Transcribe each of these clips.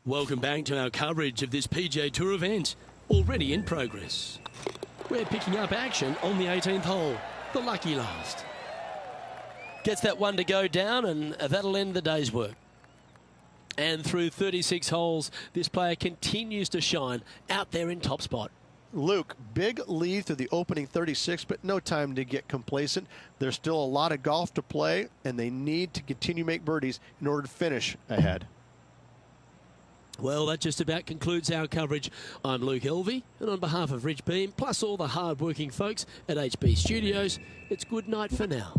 Welcome back to our coverage of this PGA Tour event, already in progress. We're picking up action on the 18th hole, the lucky last. Gets that one to go down, and that'll end the day's work. And through 36 holes, this player continues to shine out there in top spot. Luke, big lead through the opening 36, but no time to get complacent. There's still a lot of golf to play, and they need to continue to make birdies in order to finish ahead. Well, that just about concludes our coverage. I'm Luke Elvey, and on behalf of Rich Beam, plus all the hard-working folks at HB Studios, it's good night for now.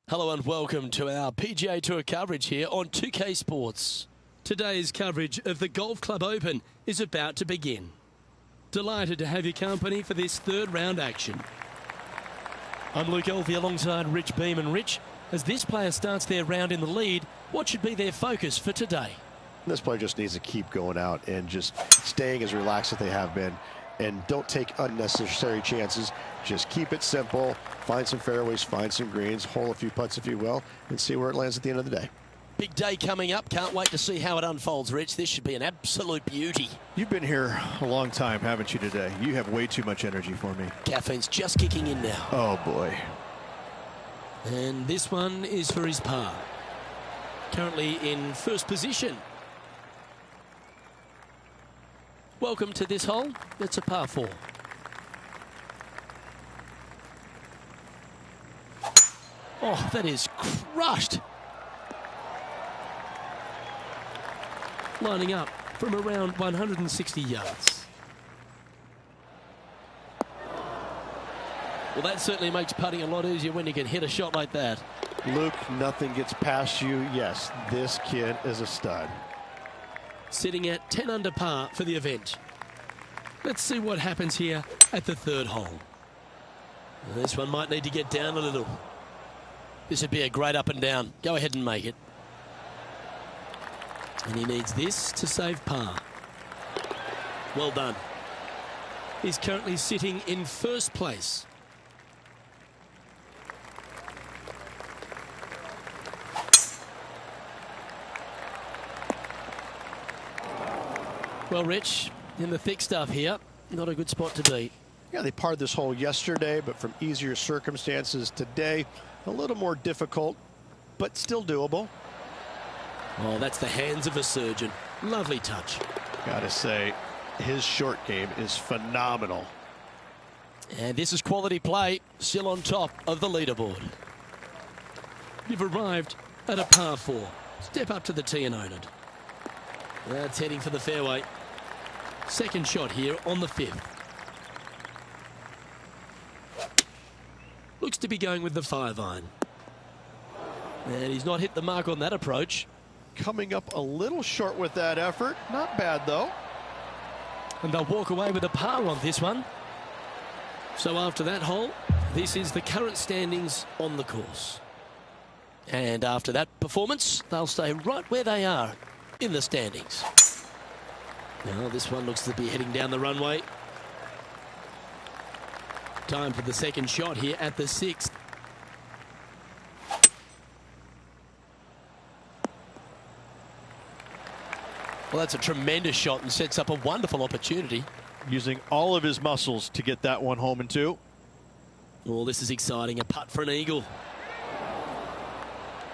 Hello and welcome to our PGA Tour coverage here on 2K Sports. Today's coverage of the Golf Club Open is about to begin. Delighted to have your company for this third round action. I'm Luke Elvey alongside Rich Beam, and Rich, as this player starts their round in the lead, what should be their focus for today? This player just needs to keep going out and just staying as relaxed as they have been. And don't take unnecessary chances. Just keep it simple. Find some fairways, find some greens, hole a few putts if you will, and see where it lands at the end of the day. Big day coming up. Can't wait to see how it unfolds, Rich. This should be an absolute beauty. You've been here a long time, haven't you, today? You have way too much energy for me. Caffeine's just kicking in now. Oh, boy. And this one is for his par. Currently in first position. Welcome to this hole. It's a par 4. Oh, that is crushed. Lining up from around 160 yards. Well, that certainly makes putting a lot easier when you can hit a shot like that. Luke, nothing gets past you. Yes, this kid is a stud. Sitting at 10 under par for the event. Let's see what happens here at the third hole. This one might need to get down a little. This would be a great up and down. Go ahead and make it. And he needs this to save par. Well done. He's currently sitting in first place. Well, Rich, in the thick stuff here, not a good spot to be. Yeah, they parred this hole yesterday, but from easier circumstances today, a little more difficult, but still doable. Oh, that's the hands of a surgeon. Lovely touch. Gotta say, his short game is phenomenal. And this is quality play, still on top of the leaderboard. You've arrived at a par 4. Step up to the tee and own it. That's heading for the fairway. Second shot here on the 5th. Looks to be going with the 5-iron. And he's not hit the mark on that approach. Coming up a little short with that effort. Not bad, though. And they'll walk away with a par on this one. So after that hole, this is the current standings on the course. And after that performance, they'll stay right where they are in the standings. Now this one looks to be heading down the runway. Time for the second shot here at the 6th. Well, that's a tremendous shot and sets up a wonderful opportunity. Using all of his muscles to get that one home in 2. Oh, this is exciting. A putt for an eagle.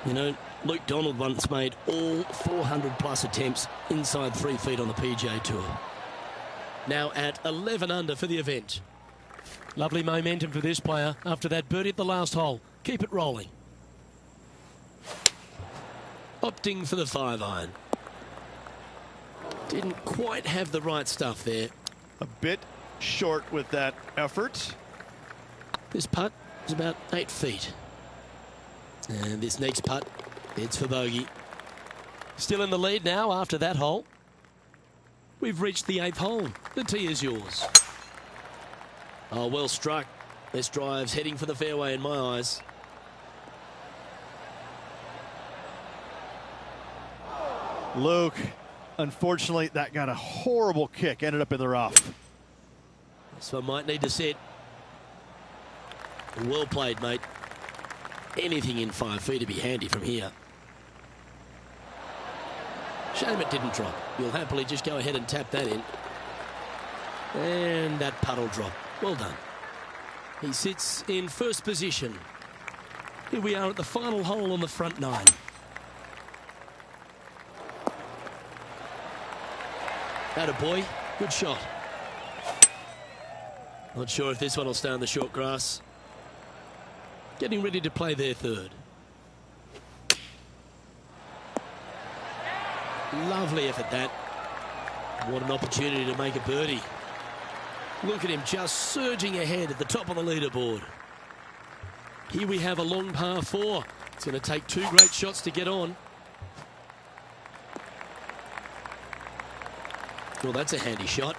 You know, Luke Donald once made all 400-plus attempts inside 3 feet on the PGA Tour. Now at 11 under for the event. Lovely momentum for this player after that birdie at the last hole. Keep it rolling. Opting for the 5-iron. Didn't quite have the right stuff there. A bit short with that effort. This putt is about 8 feet. And this next putt, it's for bogey. Still in the lead now after that hole. We've reached the 8th hole. The tee is yours. Oh, well struck. This drive's heading for the fairway in my eyes. Luke, unfortunately, that got a horrible kick. Ended up in the rough. This one might need to sit. Well played, mate. Anything in 5 feet to be handy from here. Shame it didn't drop. You'll happily just go ahead and tap that in. And that putt will drop. Well done. He sits in first position. Here we are at the final hole on the front 9. Attaboy, good shot. Not sure if this one will stay on the short grass. Getting ready to play their third. Lovely effort that. What an opportunity to make a birdie. Look at him just surging ahead at the top of the leaderboard. Here we have a long par 4. It's going to take 2 great shots to get on. Well, that's a handy shot.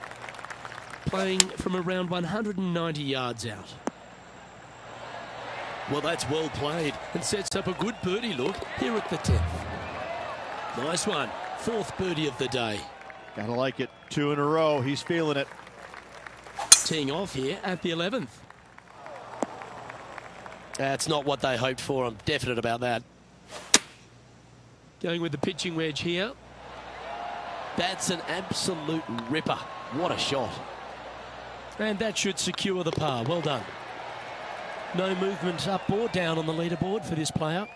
Playing from around 190 yards out. Well, that's well played and sets up a good birdie look here at the 10th. Nice one. 4th birdie of the day. Gotta like it. 2 in a row. He's feeling it. Teeing off here at the 11th. That's not what they hoped for. I'm definite about that. Going with the pitching wedge here. That's an absolute ripper. What a shot. And that should secure the par. Well done. No movement up or down on the leaderboard for this player.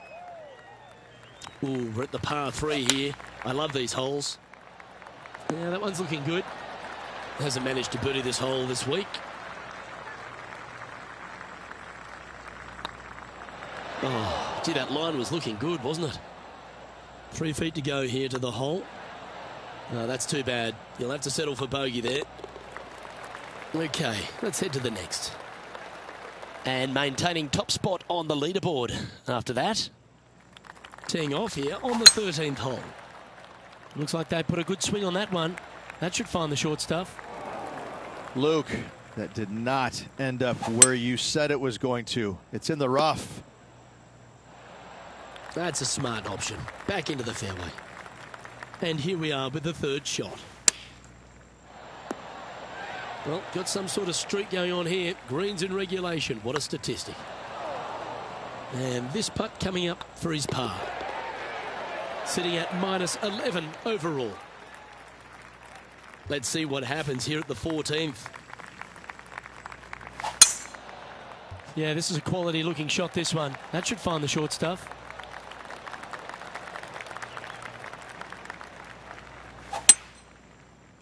Ooh, we're at the par 3 here. I love these holes. Yeah, that one's looking good. Hasn't managed to birdie this hole this week. Oh, gee, that line was looking good, wasn't it? 3 feet to go here to the hole. No, that's too bad. You'll have to settle for bogey there. Okay, let's head to the next. And maintaining top spot on the leaderboard after that. Teeing off here on the 13th hole. Looks like they put a good swing on that one. That should find the short stuff. Luke, that did not end up where you said it was going to. It's in the rough. That's a smart option. Back into the fairway. And here we are with the 3rd shot. Well, got some sort of streak going on here. Greens in regulation. What a statistic. And this putt coming up for his par. Sitting at -11 overall. Let's see what happens here at the 14th. Yeah, this is a quality looking shot, this one. That should find the short stuff.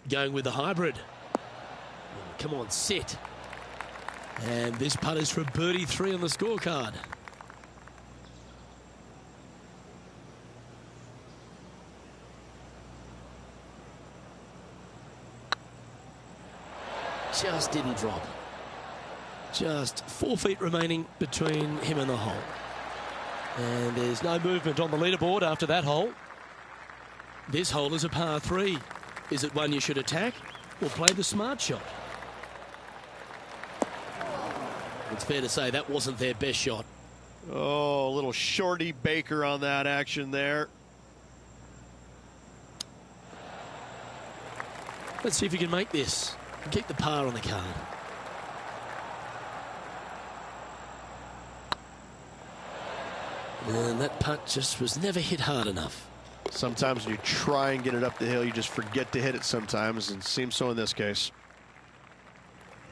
Going with the hybrid. Oh, come on, sit. And this putt is for birdie 3 on the scorecard. Just didn't drop. Just 4 feet remaining between him and the hole. And there's no movement on the leaderboard after that hole. This hole is a par 3. Is it one you should attack or play the smart shot? It's fair to say that wasn't their best shot. Oh, a little shorty Baker on that action there. Let's see if he can make this and keep the par on the card. And that putt just was never hit hard enough. Sometimes when you try and get it up the hill, you just forget to hit it sometimes, and it seems so in this case.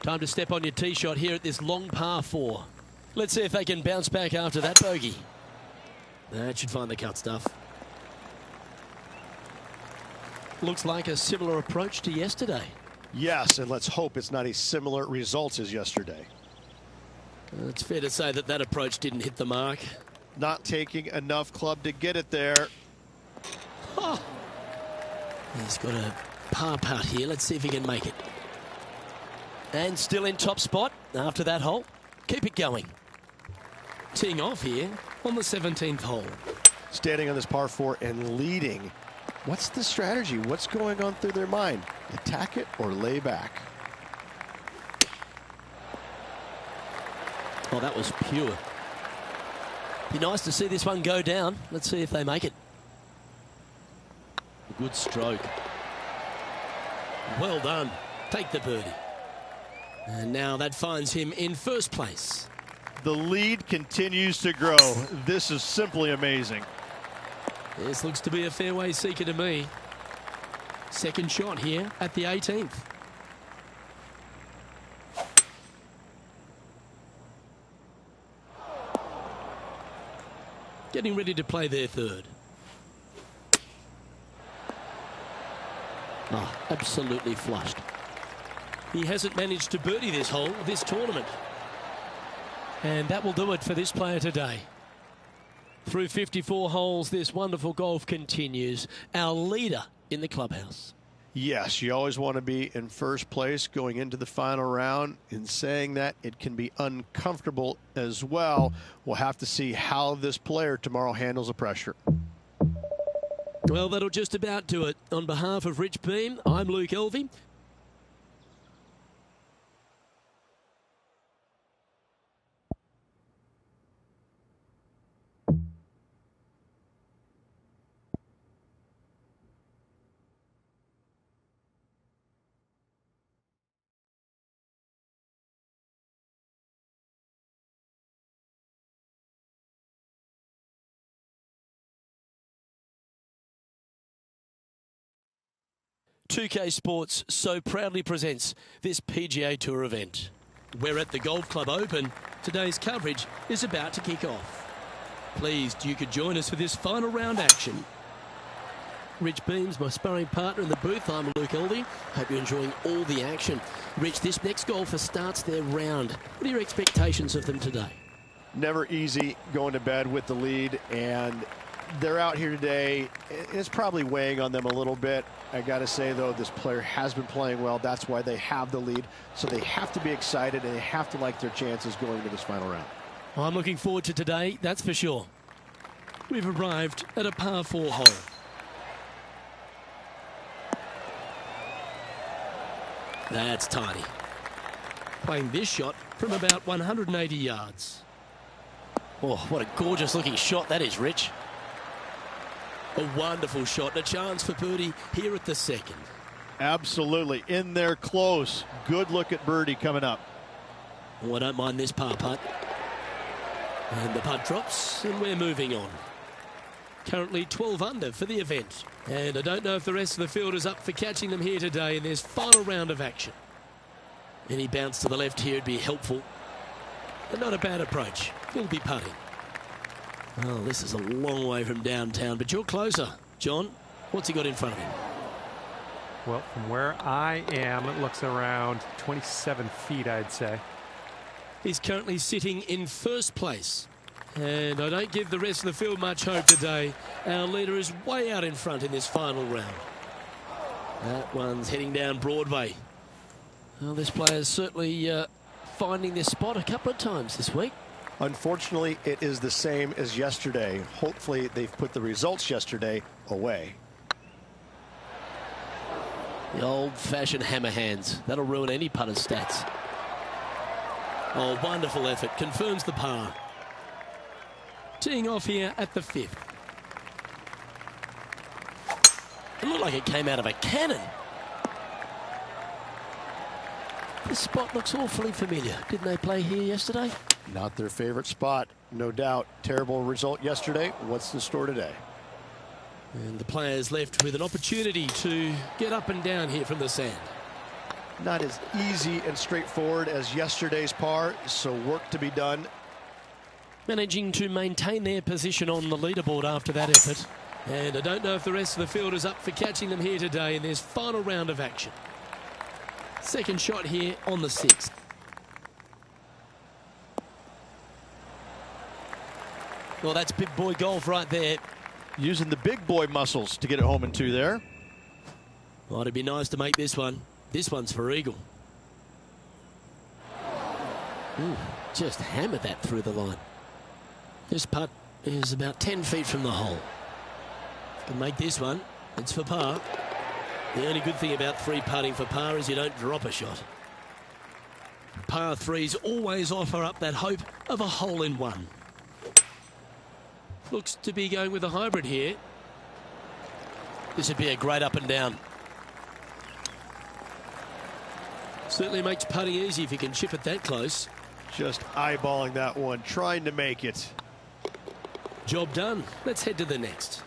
Time to step on your tee shot here at this long par 4. Let's see if they can bounce back after that bogey. That should find the cut stuff. Looks like a similar approach to yesterday. Yes, and let's hope it's not a similar result as yesterday. It's fair to say that that approach didn't hit the mark. Not taking enough club to get it there. Oh. He's got a par putt here. Let's see if he can make it. And still in top spot after that hole. Keep it going. Teeing off here on the 17th hole. Standing on this par 4 and leading. What's the strategy? What's going on through their mind? Attack it or lay back? Oh, that was pure. Be nice to see this one go down. Let's see if they make it. Good stroke. Well done. Take the birdie. And now that finds him in first place. The lead continues to grow. This is simply amazing. This looks to be a fairway seeker to me. Second shot here at the 18th. Getting ready to play their third. Oh, absolutely flushed. He hasn't managed to birdie this hole, this tournament. And that will do it for this player today. Through 54 holes, this wonderful golf continues. Our leader in the clubhouse. Yes, you always want to be in first place going into the final round. In saying that, it can be uncomfortable as well. We'll have to see how this player tomorrow handles the pressure. Well, that'll just about do it. On behalf of Rich Beam, I'm Luke Elvey. .2K Sports so proudly presents this PGA Tour event. We're at the Golf Club Open. Today's coverage is about to kick off. Pleased you could join us for this final round action. Rich Beam's my sparring partner in the booth. I'm Luke Elvey. Hope you're enjoying all the action. Rich, this next golfer starts their round. What are your expectations of them today? Never easy going to bed with the lead, and they're out here today. It's probably weighing on them a little bit. I got to say, though, this player has been playing well. That's why they have the lead. So they have to be excited, and they have to like their chances going into this final round. Well, I'm looking forward to today, that's for sure. We've arrived at a par 4 hole. That's tiny. Playing this shot from about 180 yards. Oh, what a gorgeous looking shot that is, Rich. A wonderful shot, a chance for birdie here at the second. Absolutely. In there close. Good look at birdie coming up. Oh, I don't mind this par putt. And the putt drops, and we're moving on. Currently 12 under for the event. And I don't know if the rest of the field is up for catching them here today in this final round of action. Any bounce to the left here would be helpful. But not a bad approach. He'll be putting. Oh, this is a long way from downtown, but you're closer. John, what's he got in front of him? Well, from where I am, it looks around 27 feet, I'd say. He's currently sitting in first place. And I don't give the rest of the field much hope today. Our leader is way out in front in this final round. That one's heading down Broadway. Well, this player is certainly finding this spot a couple of times this week. Unfortunately, it is the same as yesterday. Hopefully, they've put the results yesterday away. The old-fashioned hammer hands. That'll ruin any putter's stats. Oh, wonderful effort. Confirms the par. Teeing off here at the 5th. It looked like it came out of a cannon. This spot looks awfully familiar. Didn't they play here yesterday? Not their favorite spot, no doubt. Terrible result yesterday. What's the score today? And the players left with an opportunity to get up and down here from the sand. Not as easy and straightforward as yesterday's par, so work to be done. Managing to maintain their position on the leaderboard after that effort. And I don't know if the rest of the field is up for catching them here today in this final round of action. Second shot here on the 6th. Well, that's big boy golf right there. Using the big boy muscles to get it home in 2 there. Well, it'd be nice to make this one. This one's for eagle. Just hammered that through the line. This putt is about 10 feet from the hole. Can make this one. It's for par. The only good thing about free putting for par is you don't drop a shot. Par threes always offer up that hope of a hole-in-one. Looks to be going with a hybrid here. This would be a great up and down. Certainly makes putting easy if you can chip it that close. Just eyeballing that one, trying to make it. Job done. Let's head to the next.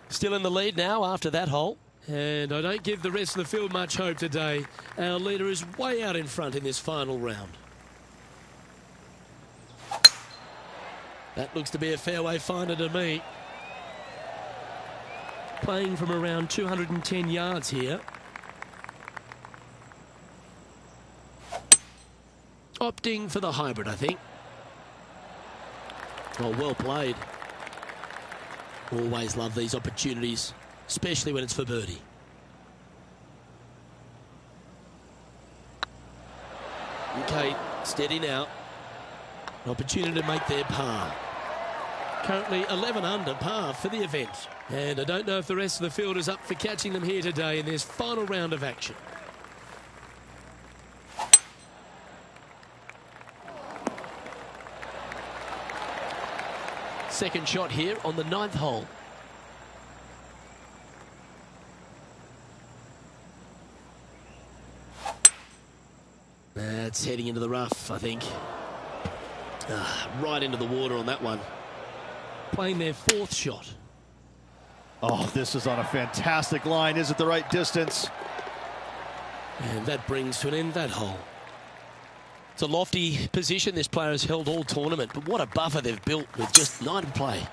Still in the lead now after that hole. And I don't give the rest of the field much hope today. Our leader is way out in front in this final round. That looks to be a fairway finder to me. Playing from around 210 yards here. Opting for the hybrid, I think. Oh, well played. Always love these opportunities, especially when it's for birdie. Okay, steady now. An opportunity to make their par. Currently 11 under par for the event. And I don't know if the rest of the field is up for catching them here today in this final round of action. Second shot here on the 9th hole. That's heading into the rough, I think. Right into the water on that one. Playing their 4th shot. Oh, this is on a fantastic line. Is it the right distance? And that brings to an end that hole. It's a lofty position this player has held all tournament, but what a buffer they've built with just 9 to play.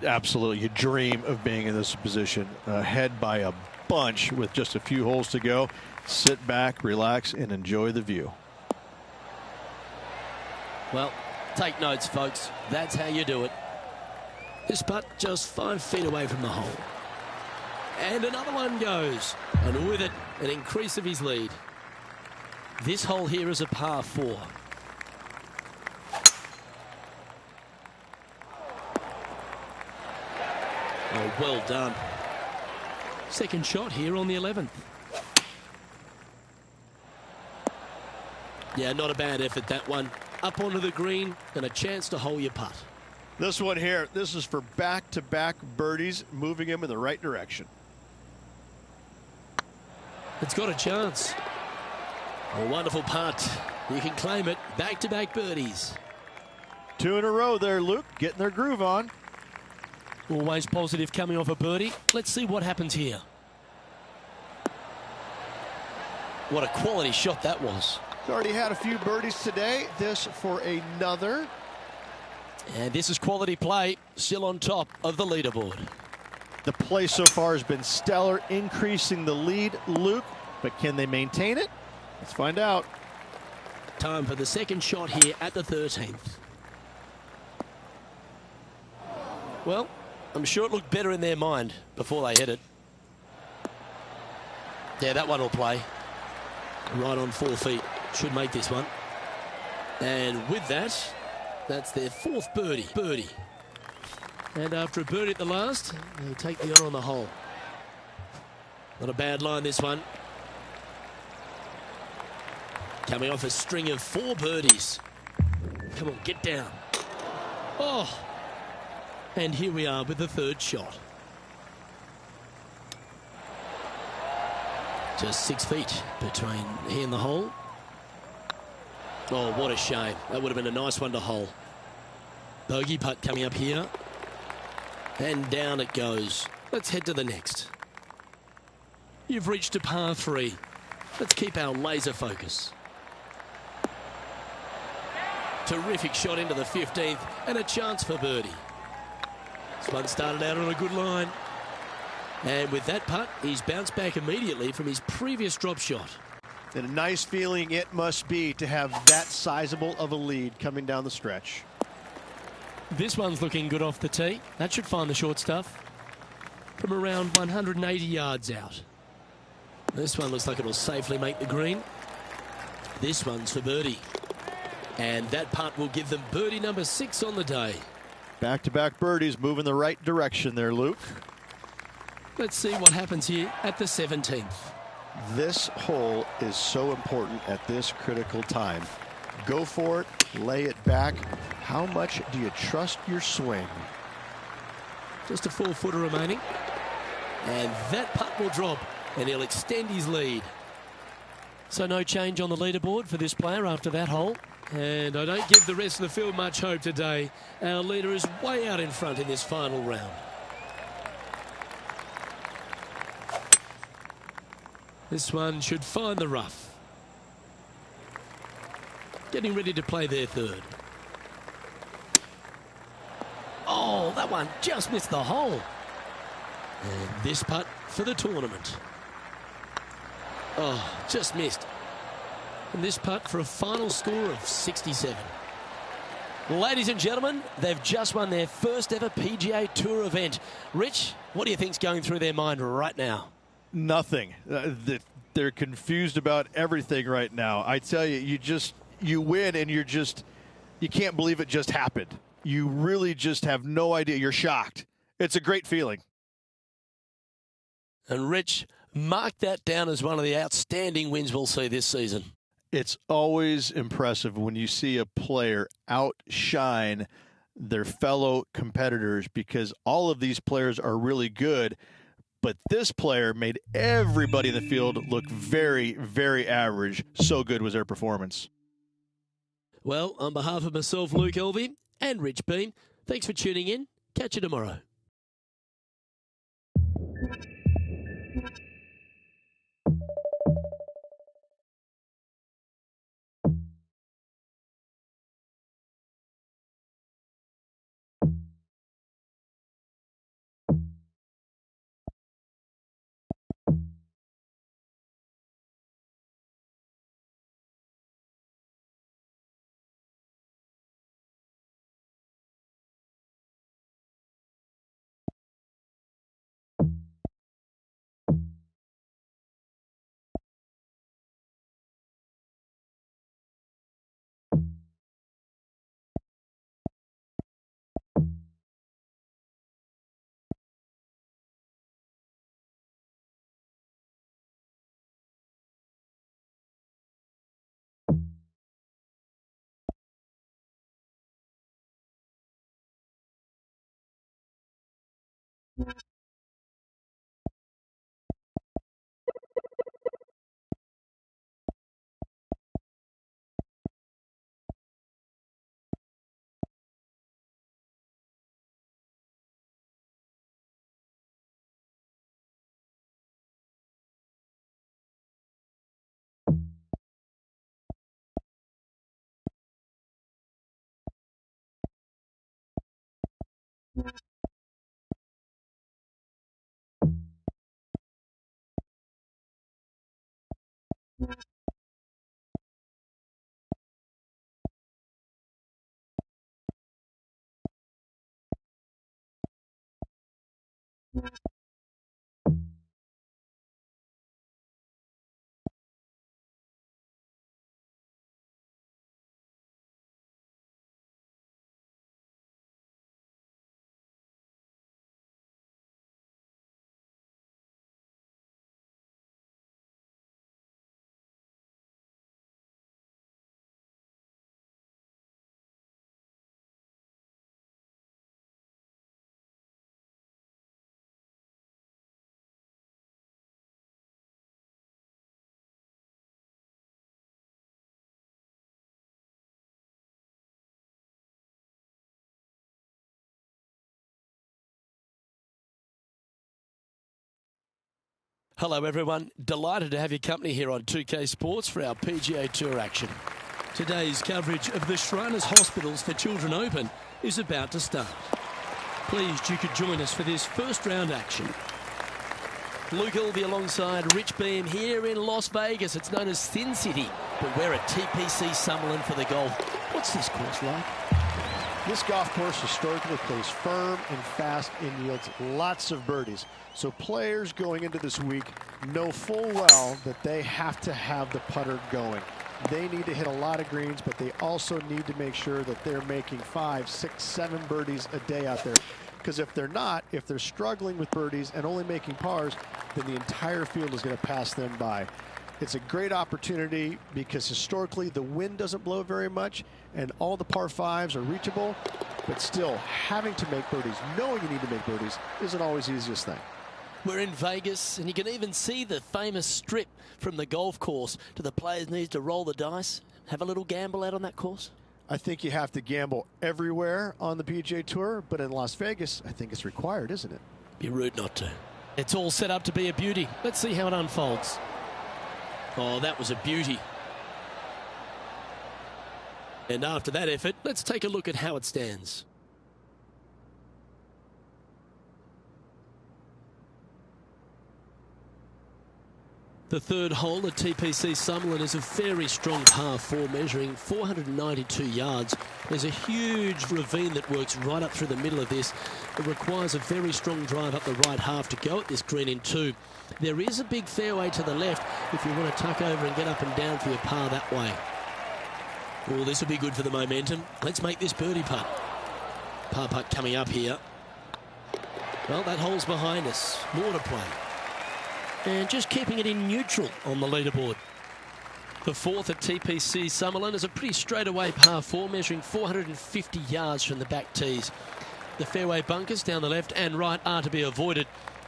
Absolutely. You dream of being in this position. Ahead by a bunch with just a few holes to go. Sit back, relax, and enjoy the view. Well, take notes, folks. That's how you do it. This putt just 5 feet away from the hole. And another one goes. And with it, an increase of his lead. This hole here is a par 4. Oh, well done. Second shot here on the 11th. Yeah, not a bad effort, that one. Up onto the green and a chance to hole your putt. This one here, this is for back-to-back birdies, moving him in the right direction. It's got a chance. A wonderful putt. You can claim it. Back-to-back birdies. 2 in a row there, Luke. Getting their groove on. Always positive coming off a birdie. Let's see what happens here. What a quality shot that was. He's already had a few birdies today. This for another. And this is quality play. Still on top of the leaderboard. The play so far has been stellar, increasing the lead, Luke. But can they maintain it? Let's find out. Time for the second shot here at the 13th. Well, I'm sure it looked better in their mind before they hit it. Yeah, that one will play. Right on 4 feet. Should make this one. And with that, that's their 4th birdie. And after a birdie at the last, they'll take the honour on the hole. Not a bad line, this one. Coming off a string of 4 birdies. Come on, get down. Oh! And here we are with the 3rd shot. Just 6 feet between he and the hole. Oh, what a shame. That would have been a nice one to hole. Bogey putt coming up here. And down it goes. Let's head to the next. You've reached a par 3. Let's keep our laser focus. Terrific shot into the 15th and a chance for birdie. This one started out on a good line. And with that putt, he's bounced back immediately from his previous drop shot. And a nice feeling it must be to have that sizable of a lead coming down the stretch. This one's looking good off the tee. That should find the short stuff. From around 180 yards out. This one looks like it'll safely make the green. This one's for birdie. And that putt will give them birdie number 6 on the day. Back-to-back birdies, moving the right direction there, Luke. Let's see what happens here at the 17th. This hole is so important at this critical time. Go for it, lay it back. How much do you trust your swing? Just a 4-footer remaining. And that putt will drop, and he'll extend his lead. So no change on the leaderboard for this player after that hole. And I don't give the rest of the field much hope today. Our leader is way out in front in this final round. This one should find the rough. Getting ready to play their third. Oh, that one just missed the hole. And this putt for the tournament. Oh, just missed. And this putt for a final score of 67. Ladies and gentlemen, they've just won their first ever PGA Tour event. Rich, what do you think's going through their mind right now? Nothing. They're confused about everything right now. I tell you, you win and you can't believe it just happened. You really just have no idea. You're shocked. It's a great feeling. And Rich, mark that down as one of the outstanding wins we'll see this season. It's always impressive when you see a player outshine their fellow competitors, because all of these players are really good, but this player made everybody in the field look very, very average. So good was their performance. Well, on behalf of myself, Luke Elvey, and Rich Beam, thanks for tuning in. Catch you tomorrow. Hello everyone, delighted to have your company here on 2K Sports for our PGA Tour action. Today's coverage of the Shriners Hospitals for Children Open is about to start. Pleased you could join us for this first round action. Luke Elvey alongside Rich Beam here in Las Vegas. It's known as Sin City, but we're at TPC Summerlin for the golf. What's this course like? This golf course historically plays firm and fast and yields lots of birdies. So players going into this week know full well that they have to have the putter going. They need to hit a lot of greens, but they also need to make sure that they're making 5, 6, 7 birdies a day out there. Because if they're not, if they're struggling with birdies and only making pars, then the entire field is going to pass them by. It's a great opportunity because historically the wind doesn't blow very much and all the par 5s are reachable, but still having to make birdies, knowing you need to make birdies, isn't always the easiest thing. We're in Vegas, and you can even see the famous strip from the golf course. Do the players need to roll the dice, have a little gamble out on that course? I think you have to gamble everywhere on the PGA Tour, but in Las Vegas, I think it's required, isn't it? Be rude not to. It's all set up to be a beauty. Let's see how it unfolds. Oh, that was a beauty. And after that effort, let's take a look at how it stands. The third hole at TPC Summerlin is a very strong par 4, measuring 492 yards. There's a huge ravine that works right up through the middle of this. It requires a very strong drive up the right half to go at this green in 2. There is a big fairway to the left if you want to tuck over and get up and down for your par that way. Oh, this will be good for the momentum. Let's make this birdie putt. Par putt coming up here. Well, that hole's behind us. More to play. And just keeping it in neutral on the leaderboard. The fourth at TPC Summerlin is a pretty straightaway par 4, measuring 450 yards from the back tees. The fairway bunkers down the left and right are to be avoided.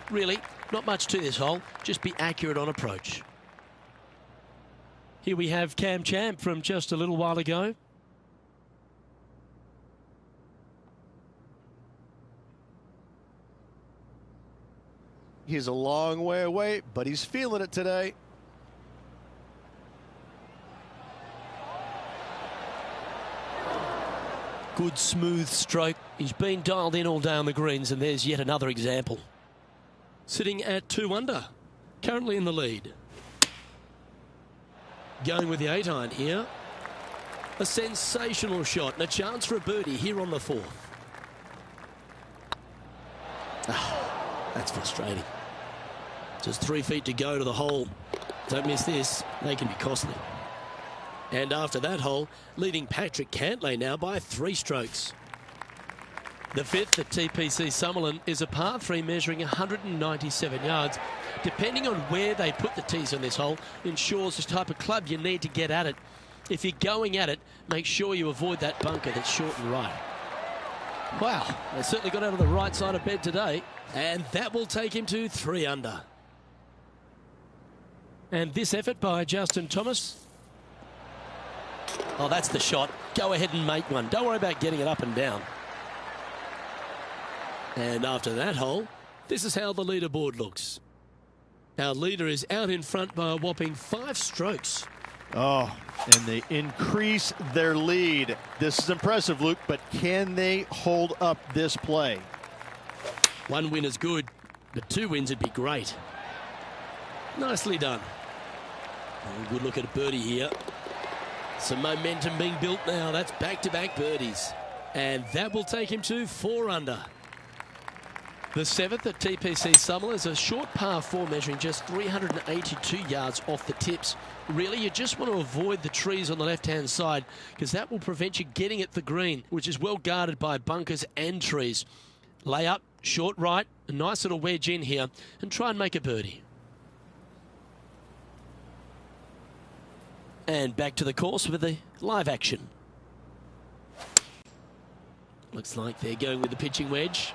Really, not much to this hole, just be accurate on approach. Here we have Cam Champ from just a little while ago. He's a long way away, but he's feeling it today. Good smooth stroke. He's been dialed in all day on the greens, and there's yet another example. Sitting at 2 under, currently in the lead. Going with the 8-iron here. A sensational shot and a chance for a birdie here on the 4th. That's frustrating. Just 3 feet to go to the hole. Don't miss this. They can be costly. And after that hole, leading Patrick Cantlay now by 3 strokes. The 5th at TPC Summerlin is a par 3 measuring 197 yards. Depending on where they put the tees on this hole ensures the type of club you need to get at it. If you're going at it, make sure you avoid that bunker that's short and right. Wow, they certainly got out of the right side of bed today. And that will take him to 3 under. And this effort by Justin Thomas. Oh, that's the shot. Go ahead and make one. Don't worry about getting it up and down. And after that hole, this is how the leaderboard looks. Our leader is out in front by a whopping 5 strokes. Oh, and they increase their lead. This is impressive, Luke, but can they hold up this play? 1 win is good, but 2 wins would be great. Nicely done. Oh, good look at a birdie here. Some momentum being built now. That's back-to-back birdies. And that will take him to 4 under. The 7th at TPC Summerlin is a short par 4 measuring just 382 yards off the tips. Really, you just want to avoid the trees on the left-hand side because that will prevent you getting at the green, which is well guarded by bunkers and trees. Lay up, short right, a nice little wedge in here, and try and make a birdie. And back to the course with the live action. Looks like they're going with the pitching wedge.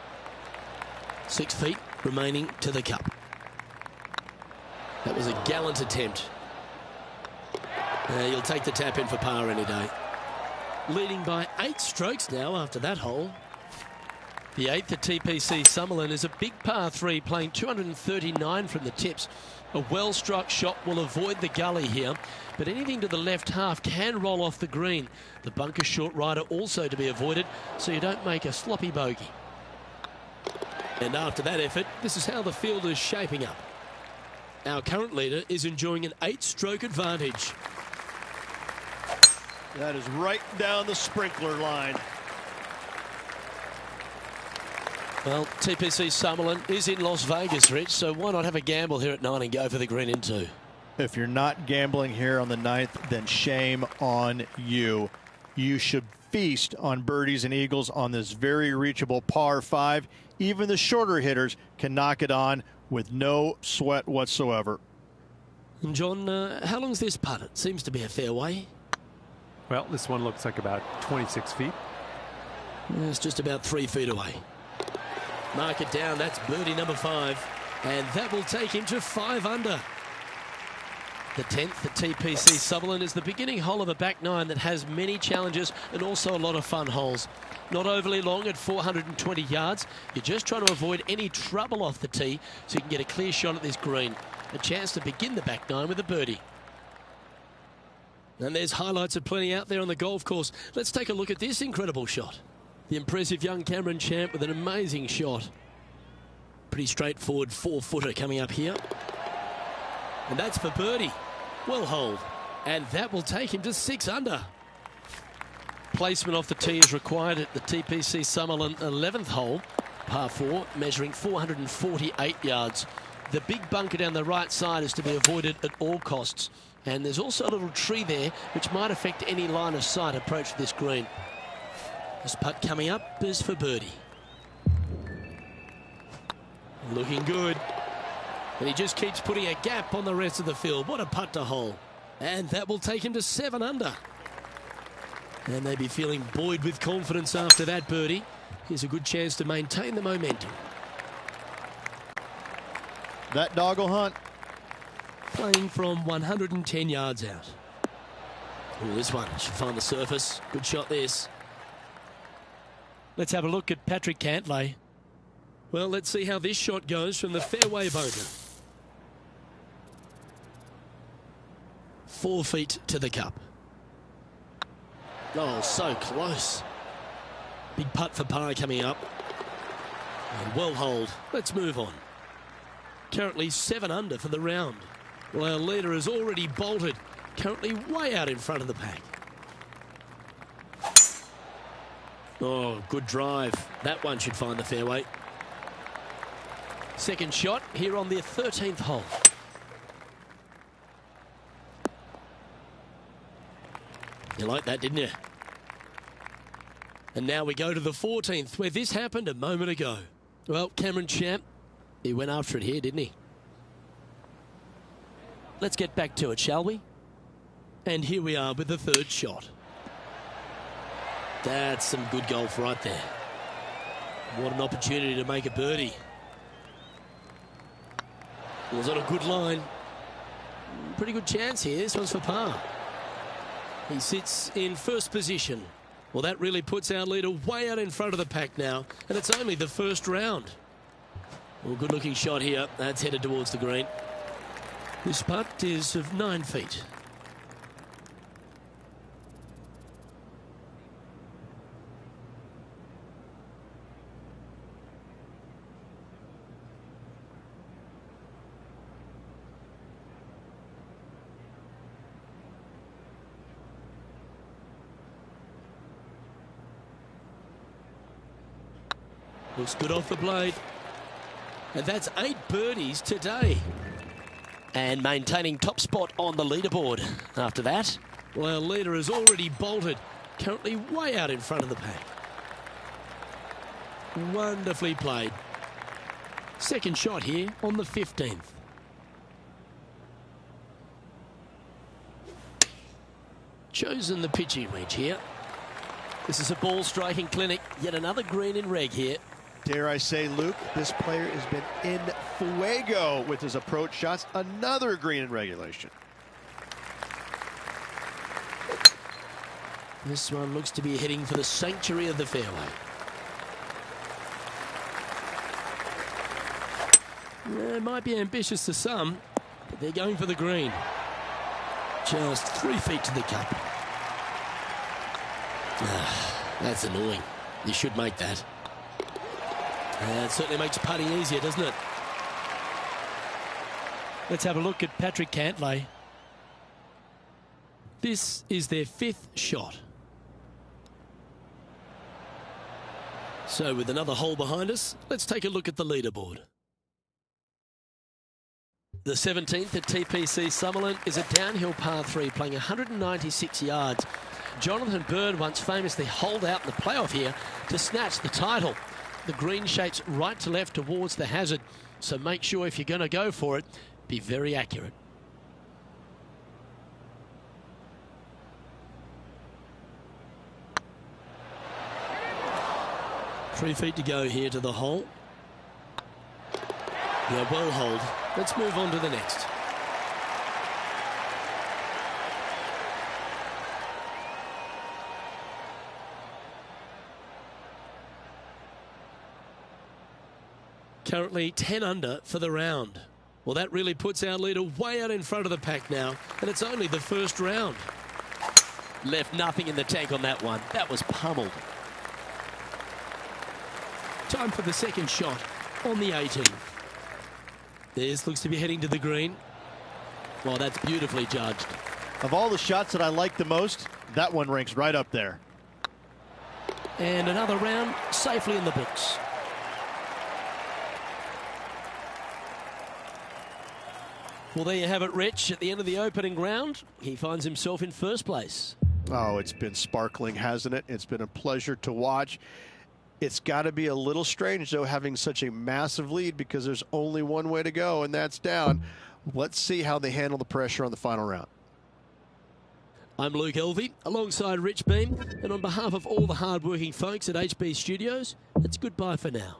6 feet remaining to the cup. That was a gallant attempt. You'll take the tap in for par any day. Leading by 8 strokes now after that hole. The 8th at TPC Summerlin is a big par 3 playing 239 from the tips. A well-struck shot will avoid the gully here, but anything to the left half can roll off the green. The bunker short rider also to be avoided, so you don't make a sloppy bogey. And after that effort, this is how the field is shaping up. Our current leader is enjoying an 8-stroke advantage. That is right down the sprinkler line. Well, TPC Summerlin is in Las Vegas, Rich, so why not have a gamble here at 9 and go for the green in 2? If you're not gambling here on the 9th, then shame on you. You should feast on birdies and eagles on this very reachable par 5. Even the shorter hitters can knock it on with no sweat whatsoever. And John, how long's this putt? It seems to be a fair way. Well, this one looks like about 26 feet. It's just about 3 feet away. Mark it down. That's birdie number 5. And that will take him to 5 under. The 10th at TPC Sutherland is the beginning hole of a back 9 that has many challenges and also a lot of fun holes. Not overly long at 420 yards. You're just trying to avoid any trouble off the tee so you can get a clear shot at this green. A chance to begin the back 9 with a birdie. And there's highlights of plenty out there on the golf course. Let's take a look at this incredible shot. The impressive young Cameron Champ with an amazing shot. Pretty straightforward 4-footer coming up here. And that's for birdie. Well holed. And that will take him to 6 under. Placement off the tee is required at the TPC Sutherland 11th hole. Par 4, measuring 448 yards. The big bunker down the right side is to be avoided at all costs. And there's also a little tree there which might affect any line of sight approach to this green. This putt coming up is for birdie. Looking good. And he just keeps putting a gap on the rest of the field. What a putt to hole. And that will take him to 7 under. And they'd be feeling buoyed with confidence after that birdie. Here's a good chance to maintain the momentum. That dog will hunt. Playing from 110 yards out. Oh, this one should find the surface. Good shot this. Let's have a look at Patrick Cantlay. Well, let's see how this shot goes from the fairway bunker. 4 feet to the cup. Oh, so close. Big putt for par coming up. And well holed. Let's move on. Currently 7 under for the round. Well, our leader has already bolted. Currently way out in front of the pack. Oh, good drive. That one should find the fairway. Second shot here on the 13th hole. You liked that, didn't you? And now we go to the 14th, where this happened a moment ago. Well, Cameron Champ, he went after it here, didn't he? Let's get back to it, shall we? And here we are with the 3rd shot. That's some good golf right there. What an opportunity to make a birdie. It was on a good line. Pretty good chance here. This one's for par. He sits in first position. Well, that really puts our leader way out in front of the pack now, and it's only the first round. Well, good looking shot here. That's headed towards the green. This putt is of 9 feet. Looks good off the blade. And that's 8 birdies today. And maintaining top spot on the leaderboard after that. Well, our leader has already bolted. Currently way out in front of the pack. Wonderfully played. Second shot here on the 15th. Chosen the pitching wedge here. This is a ball striking clinic. Yet another green in reg here. Dare I say, Luke, this player has been in fuego with his approach shots. Another green in regulation. This one looks to be heading for the sanctuary of the fairway. It might be ambitious to some, but they're going for the green. Just 3 feet to the cup. That's annoying. You should make that. It certainly makes putting easier, doesn't it? Let's have a look at Patrick Cantlay. This is their 5th shot. So with another hole behind us, let's take a look at the leaderboard. The 17th at TPC Summerland is a downhill par 3 playing 196 yards. Jonathan Byrne once famously holed out in the playoff here to snatch the title. The green shapes right to left towards the hazard, so make sure if you're going to go for it, be very accurate. Three feet to go here to the hole. Yeah, well hold. Let's move on to the next. Currently 10 under for the round. Well, that really puts our leader way out in front of the pack now, and it's only the first round. Left nothing in the tank on that one. That was pummeled. Time for the second shot on the 18th. This looks to be heading to the green. Well, that's beautifully judged. Of all the shots that I like the most, that one ranks right up there. And another round safely in the books. Well, there you have it, Rich. At the end of the opening round, he finds himself in first place. Oh, it's been sparkling, hasn't it? It's been a pleasure to watch. It's got to be a little strange, though, having such a massive lead because there's only one way to go, and that's down. Let's see how they handle the pressure on the final round. I'm Luke Elvey, alongside Rich Beam, and on behalf of all the hard-working folks at HB Studios, it's goodbye for now.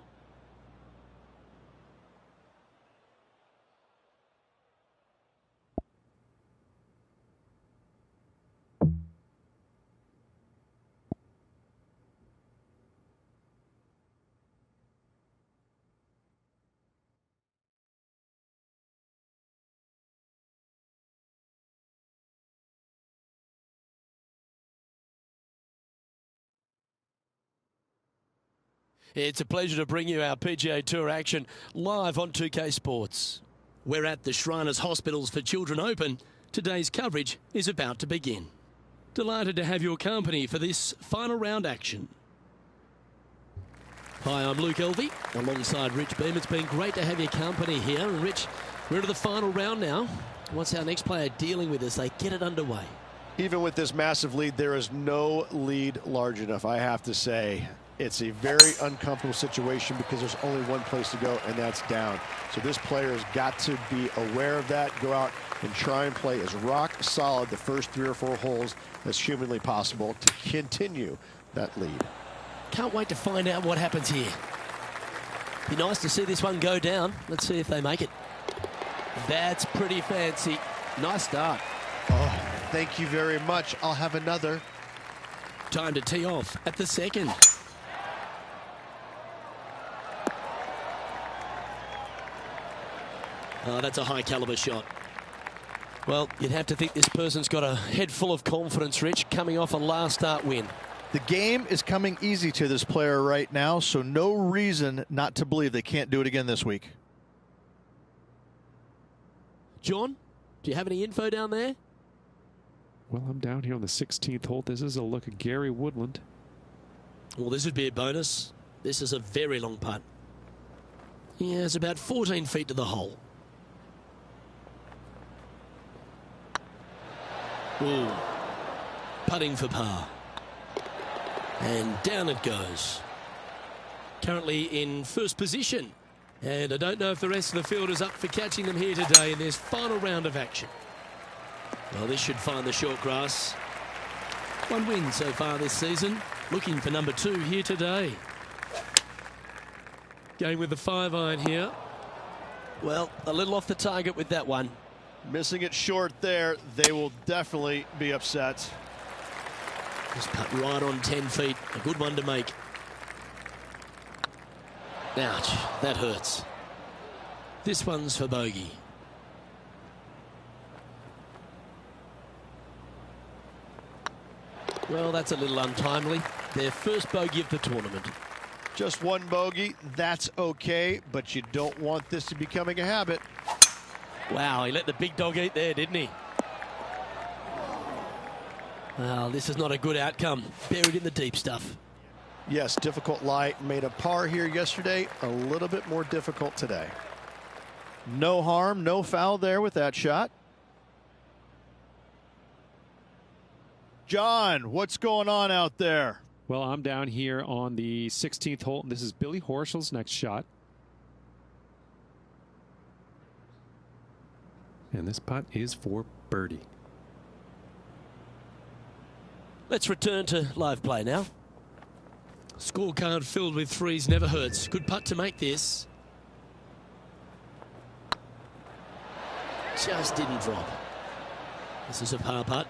It's a pleasure to bring you our PGA Tour action live on 2K Sports. We're at the Shriners Hospitals for Children Open. Today's coverage is about to begin. Delighted to have your company for this final round action. Hi, I'm Luke Elvey, alongside Rich Beam. It's been great to have your company here. And Rich, we're into the final round now. What's our next player dealing with as they get it underway? Even with this massive lead, there is no lead large enough, I have to say. It's a very uncomfortable situation because there's only one place to go, and that's down. So this player has got to be aware of that, go out and try and play as rock solid the first 3 or 4 holes as humanly possible to continue that lead. Can't wait to find out what happens here. Be nice to see this one go down. Let's see if they make it. That's pretty fancy. Nice start. Oh, thank you very much. I'll have another. Time to tee off at the second. Oh, that's a high caliber shot. Well, you'd have to think this person's got a head full of confidence, Rich, coming off a last start win. The game is coming easy to this player right now, so no reason not to believe they can't do it again this week. John, do you have any info down there? Well, I'm down here on the 16th hole. This is a look at Gary Woodland. Well, this would be a bonus. This is a very long putt. Yeah, it's about 14 feet to the hole. Ooh, putting for par. And down it goes. Currently in first position. And I don't know if the rest of the field is up for catching them here today in this final round of action. Well, this should find the short grass. One win so far this season. Looking for number 2 here today. Going with the 5-iron here. Well, a little off the target with that one. Missing it short there, they will definitely be upset. Just putt right on 10 feet. A good one to make. Ouch, that hurts. This one's for bogey. Well, that's a little untimely. Their first bogey of the tournament. Just one bogey, that's okay, but you don't want this to be becoming a habit. Wow, he let the big dog eat there, didn't he? Well, this is not a good outcome. Buried in the deep stuff. Yes, difficult lie. Made a par here yesterday. A little bit more difficult today. No harm, no foul there with that shot. John, what's going on out there? Well, I'm down here on the 16th hole, and this is Billy Horschel's next shot. And this putt is for birdie. Let's return to live play now. Scorecard filled with threes never hurts. Good putt to make this. Just didn't drop. This is a par putt.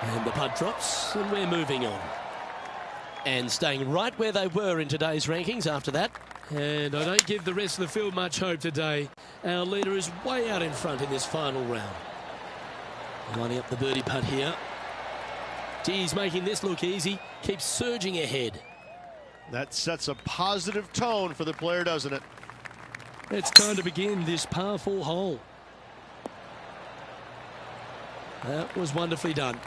And the putt drops, and we're moving on. And staying right where they were in today's rankings after that. And I don't give the rest of the field much hope today. Our leader is way out in front in this final round. Lining up the birdie putt here. He's making this look easy. Keeps surging ahead. That sets a positive tone for the player, doesn't it? It's time to begin this par 4 hole. That was wonderfully done.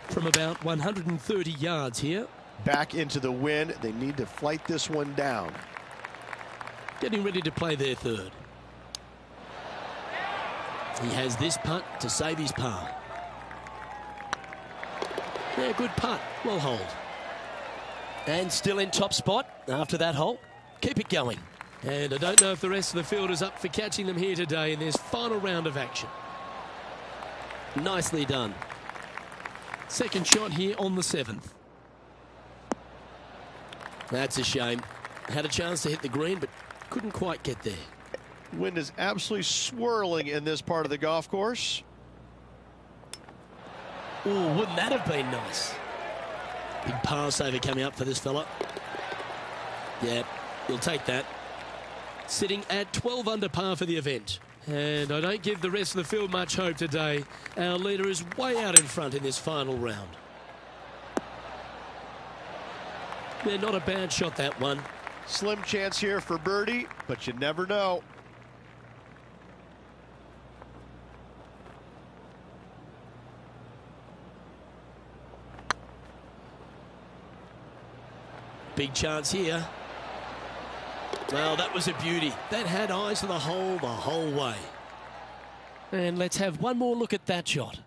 From about 130 yards here. Back into the wind. They need to flight this one down. Getting ready to play their third. He has this putt to save his par. Yeah, good putt. Well hold. And still in top spot after that hole. Keep it going. And I don't know if the rest of the field is up for catching them here today in this final round of action. Nicely done. Second shot here on the 7th. That's a shame. Had a chance to hit the green, but couldn't quite get there. Wind is absolutely swirling in this part of the golf course. Oh, wouldn't that have been nice? Big par saver coming up for this fella. Yeah, he'll take that. Sitting at 12 under par for the event. And I don't give the rest of the field much hope today. Our leader is way out in front in this final round. Yeah, not a bad shot, that one. Slim chance here for birdie, but you never know. Big chance here. Well, that was a beauty. That had eyes for the whole way. And let's have one more look at that shot.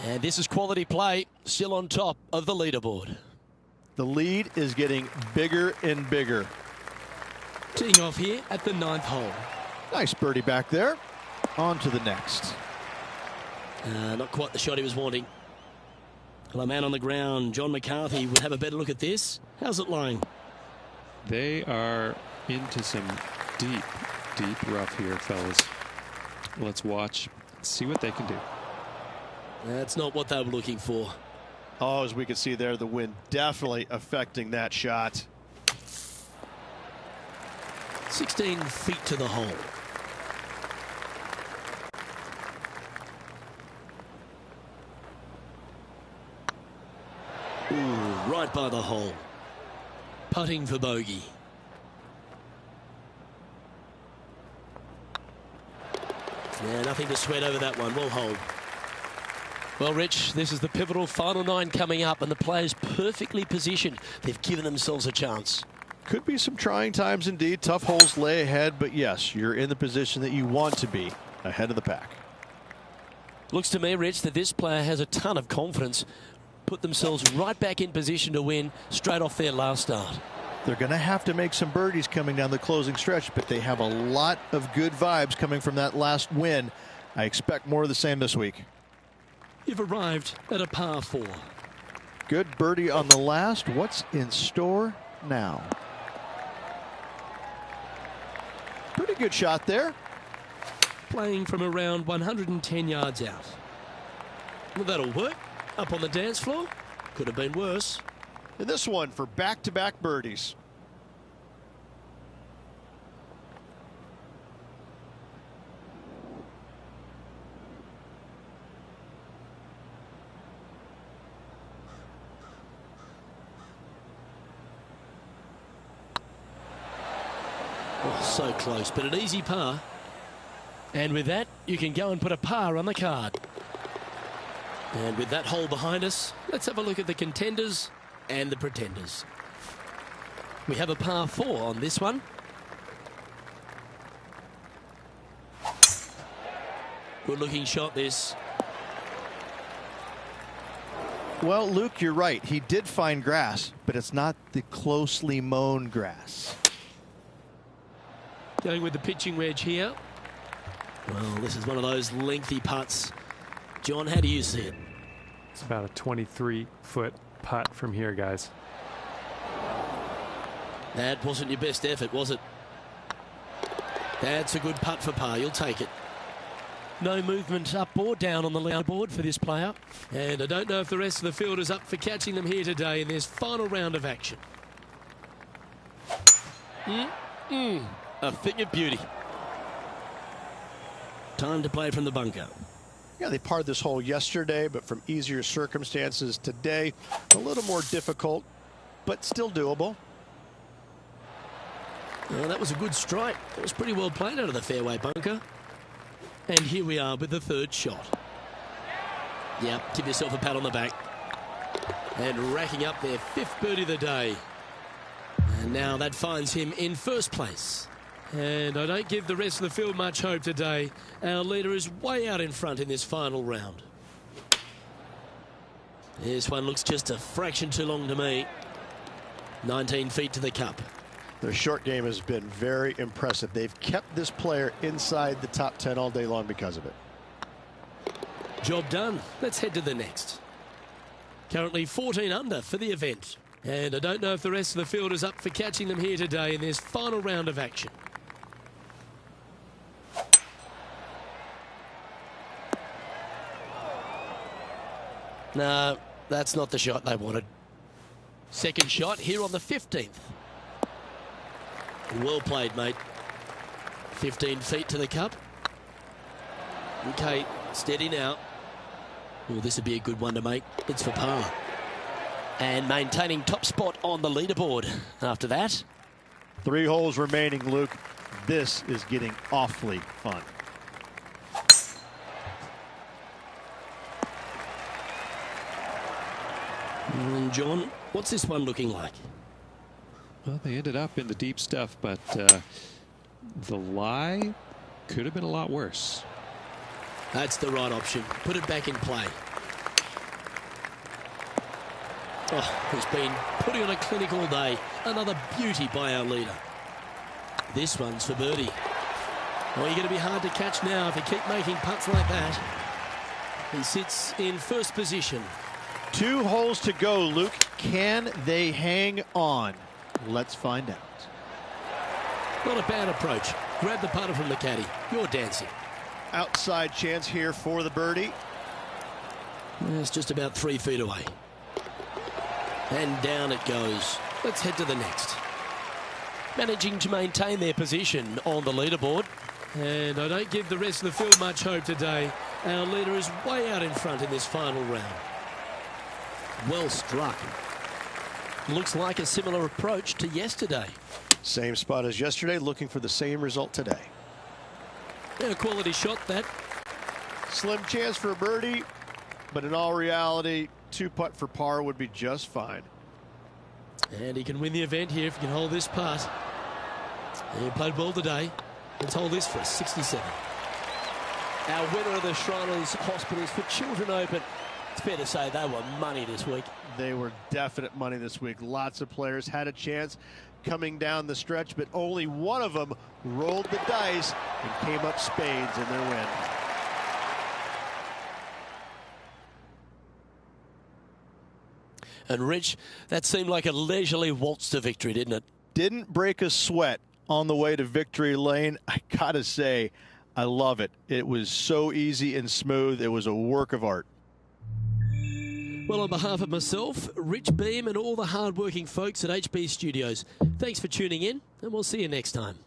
And this is quality play, still on top of the leaderboard. The lead is getting bigger and bigger. Teeing off here at the 9th hole. Nice birdie back there. On to the next. Not quite the shot he was wanting. Well, a man on the ground, John McCarthy, would have a better look at this. How's it lying? They are into some deep, deep rough here, fellas. Let's watch, see what they can do. That's not what they were looking for. Oh, as we can see there, the wind definitely affecting that shot. 16 feet to the hole. Ooh, right by the hole. Putting for bogey. Yeah, nothing to sweat over that one. Well hold. Well, Rich, this is the pivotal final 9 coming up, and the players perfectly positioned. They've given themselves a chance. Could be some trying times indeed. Tough holes lay ahead, but yes, you're in the position that you want to be, ahead of the pack. Looks to me, Rich, that this player has a ton of confidence. Put themselves right back in position to win straight off their last start. They're going to have to make some birdies coming down the closing stretch, but they have a lot of good vibes coming from that last win. I expect more of the same this week. You've arrived at a par 4. Good birdie on the last. What's in store now? Pretty good shot there. Playing from around 110 yards out. Well, that'll work. Up on the dance floor. Could have been worse. And this one for back-to-back birdies. Oh, so close, but an easy par. And with that, you can go and put a par on the card. And with that hole behind us, let's have a look at the contenders and the pretenders. We have a par 4 on this one. Good looking shot this. Well, Luke, you're right. He did find grass, but it's not the closely mown grass. Going with the pitching wedge here. Well, this is one of those lengthy putts. John, how do you see it? It's about a 23-foot putt from here, guys. That wasn't your best effort, was it? That's a good putt for par. You'll take it. No movement up or down on the leaderboard for this player. And I don't know if the rest of the field is up for catching them here today in this final round of action. A thing of beauty. Time to play from the bunker. Yeah, they parred this hole yesterday, but from easier circumstances today. A little more difficult, but still doable. Well, that was a good strike. It was pretty well played out of the fairway bunker. And here we are with the third shot. Yep, give yourself a pat on the back. And racking up their 5th birdie of the day. And now that finds him in first place. And I don't give the rest of the field much hope today. Our leader is way out in front in this final round. This one looks just a fraction too long to me. 19 feet to the cup. Their short game has been very impressive. They've kept this player inside the top 10 all day long because of it. Job done. Let's head to the next. Currently 14 under for the event. And I don't know if the rest of the field is up for catching them here today in this final round of action. No, that's not the shot they wanted. Second shot here on the 15th. Well played, mate. 15 feet to the cup. Okay, steady now. Oh, this would be a good one to make. It's for par. And maintaining top spot on the leaderboard after that. 3 holes remaining, Luke. This is getting awfully fun. And John, what's this one looking like? Well, they ended up in the deep stuff, but the lie could have been a lot worse. That's the right option. Put it back in play. Oh, he's been putting on a clinic all day. Another beauty by our leader. This one's for birdie. Well, you're going to be hard to catch now if you keep making putts like that. He sits in first position. 2 holes to go, Luke. Can they hang on? Let's find out. Not a bad approach. Grab the putter from the caddy. You're dancing. Outside chance here for the birdie. It's just about 3 feet away. And down it goes. Let's head to the next. Managing to maintain their position on the leaderboard. And I don't give the rest of the field much hope today. Our leader is way out in front in this final round. Well struck. Looks like a similar approach to yesterday. Same spot as yesterday, looking for the same result today. A quality shot, that. Slim chance for a birdie, but in all reality, 2 putt for par would be just fine. And he can win the event here if he can hold this putt. And he played well today. Let's hold this for a 67. Our winner of the Shriners Hospitals for Children Open. It's fair to say they were money this week. They were definite money this week. Lots of players had a chance coming down the stretch, but only one of them rolled the dice and came up spades in their win. And Rich, that seemed like a leisurely waltz to victory, didn't it? Didn't break a sweat on the way to victory lane. I gotta say, I love it. It was so easy and smooth. It was a work of art. Well, on behalf of myself, Rich Beam, and all the hard-working folks at HB Studios, thanks for tuning in, and we'll see you next time.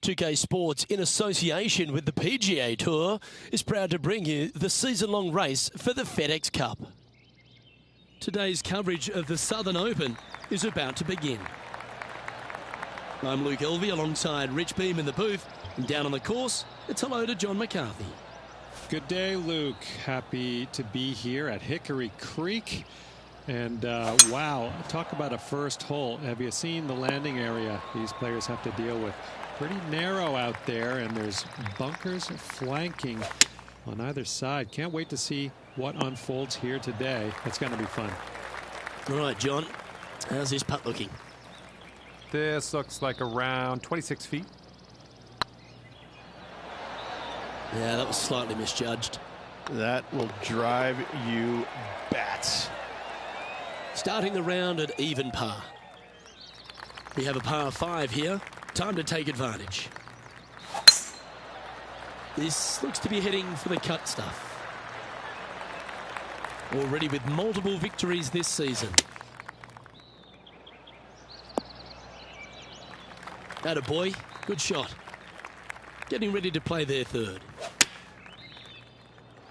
2K Sports, in association with the PGA Tour, is proud to bring you the season-long race for the FedEx Cup. Today's coverage of the Southern Open is about to begin. I'm Luke Elvey alongside Rich Beam in the booth, and down on the course, it's hello to John McCarthy. Good day, Luke. Happy to be here at Hickory Creek. And wow, talk about a first hole. Have you seen the landing area these players have to deal with? Pretty narrow out there, and there's bunkers flanking on either side. Can't wait to see what unfolds here today. It's going to be fun. All right, John, how's this putt looking? This looks like around 26 feet. Yeah, that was slightly misjudged. That will drive you bats. Starting the round at even par. We have a par 5 here. Time to take advantage. This looks to be heading for the cut stuff. Already with multiple victories this season. Attaboy, good shot. Getting ready to play their third.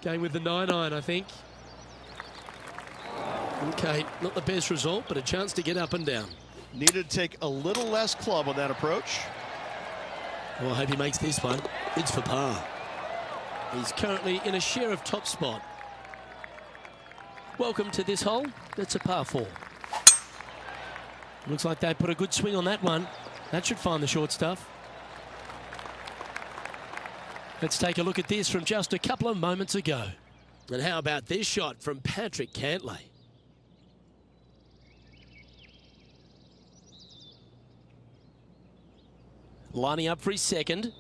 Going with the 9-iron, I think. Okay, not the best result, but a chance to get up and down. Needed to take a little less club on that approach. Well, I hope he makes this one. It's for par. He's currently in a share of top spot. Welcome to this hole. That's a par 4. Looks like they put a good swing on that one. That should find the short stuff. Let's take a look at this from just a couple of moments ago. And how about this shot from Patrick Cantlay? Lining up for his second.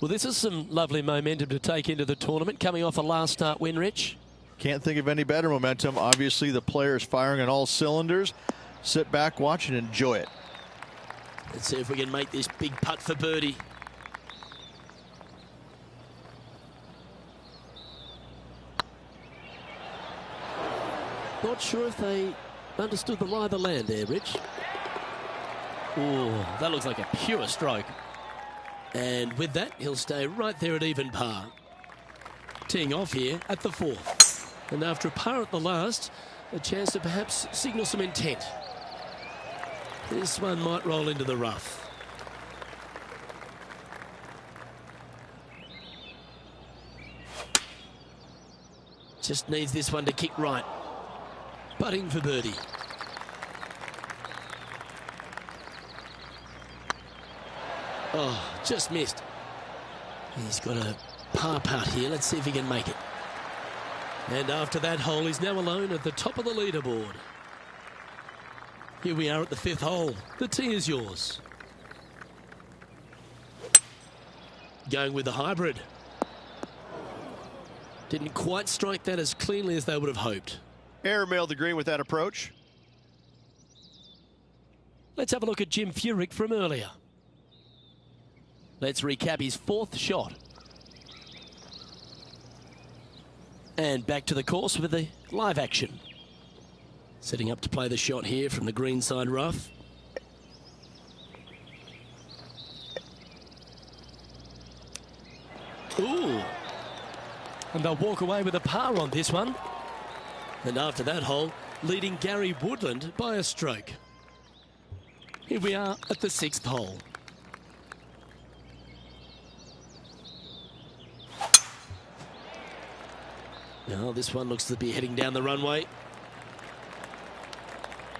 Well, this is some lovely momentum to take into the tournament, coming off a last start win, Rich. Can't think of any better momentum. Obviously, the players firing on all cylinders. Sit back, watch, and enjoy it. Let's see if we can make this big putt for birdie. Not sure if they understood the lie of the land there, Rich. Oh, that looks like a pure stroke. And with that, he'll stay right there at even par. Teeing off here at the 4th. And after a par at the last, a chance to perhaps signal some intent. This one might roll into the rough. Just needs this one to kick right. Putting for birdie. Oh, just missed. He's got a par putt here. Let's see if he can make it. And after that hole, he's now alone at the top of the leaderboard. Here we are at the 5th hole. The tee is yours. Going with the hybrid. Didn't quite strike that as cleanly as they would have hoped. Airmail the green with that approach. Let's have a look at Jim Furyk from earlier. Let's recap his 4th shot. And back to the course with the live action. Setting up to play the shot here from the greenside rough. And they'll walk away with a par on this one. And after that hole, leading Gary Woodland by a stroke. Here we are at the 6th hole. Now this one looks to be heading down the runway.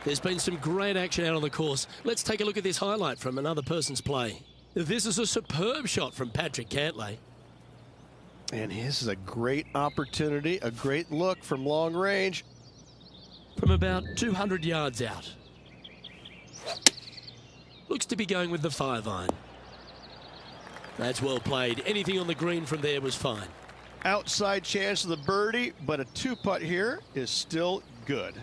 There's been some great action out on the course. Let's take a look at this highlight from another person's play. This is a superb shot from Patrick Cantlay. And this is a great opportunity, a great look from long range. From about 200 yards out. Looks to be going with the 5-iron. That's well played. Anything on the green from there was fine. Outside chance of the birdie, but a 2-putt here is still good.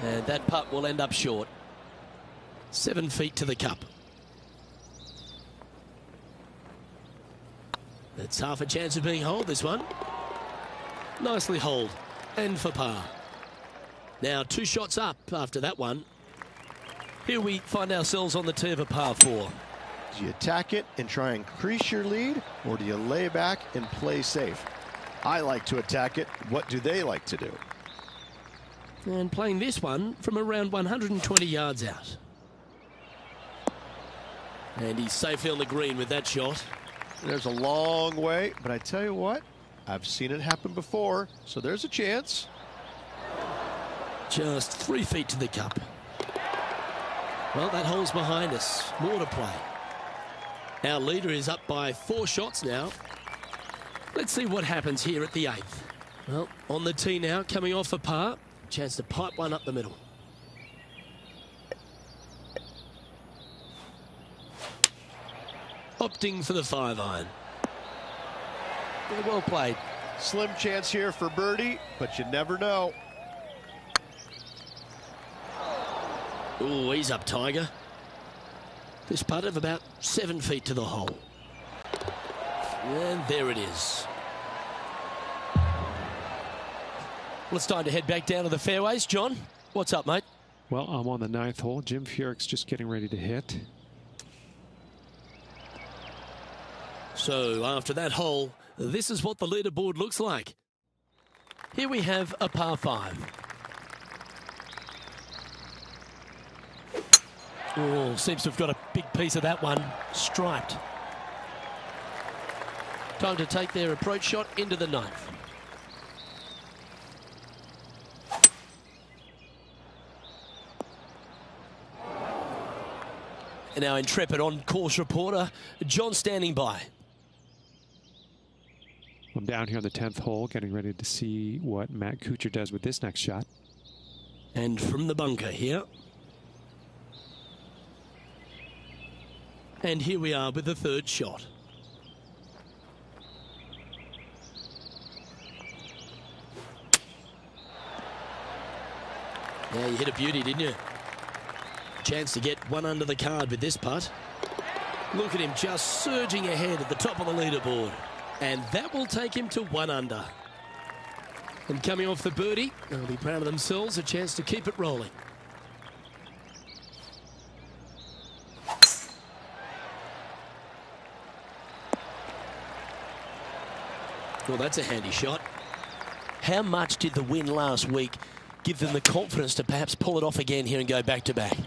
And that putt will end up short. 7 feet to the cup. That's half a chance of being holed, this one. Nicely holed. And for par. Now 2 shots up after that one. Here we find ourselves on the tee of a par 4. Do you attack it and try and increase your lead, or do you lay back and play safe? I like to attack it. What do they like to do? And playing this one from around 120 yards out. And he's safely on the green with that shot. There's a long way, but I tell you what, I've seen it happen before, so there's a chance. Just 3 feet to the cup. Well, that hole's behind us. More to play. Our leader is up by 4 shots now. Let's see what happens here at the 8th. Well, on the tee now, coming off a par. Chance to pipe one up the middle. Opting for the 5-iron. Yeah, well played. Slim chance here for birdie, but you never know. Oh, he's up, Tiger. This putt of about 7 feet to the hole. And there it is. Well, it's time to head back down to the fairways. John, what's up, mate? Well, I'm on the 9th hole. Jim Furyk's just getting ready to hit. So after that hole, this is what the leaderboard looks like. Here we have a par 5. Oh, seems to have got a big piece of that one striped. Time to take their approach shot into the 9th. And our intrepid on-course reporter, John, standing by. I'm down here on the 10th hole, getting ready to see what Matt Kuchar does with this next shot. And from the bunker here. And here we are with the 3rd shot. Yeah, you hit a beauty, didn't you? Chance to get one under the card with this putt. Look at him just surging ahead at the top of the leaderboard. And that will take him to 1 under. And coming off the birdie, they'll be proud of themselves, a chance to keep it rolling. Well, that's a handy shot. How much did the win last week give them the confidence to perhaps pull it off again here and go back-to-back?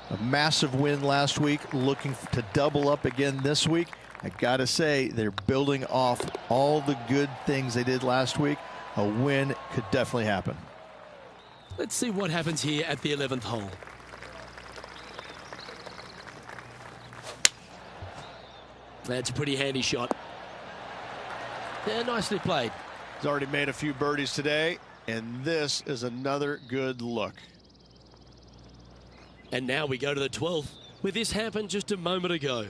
A massive win last week, looking to double up again this week. I gotta say, they're building off all the good things they did last week. A win could definitely happen. Let's see what happens here at the 11th hole. That's a pretty handy shot. Yeah, nicely played. He's already made a few birdies today, and this is another good look. And now we go to the 12th, where this happened just a moment ago.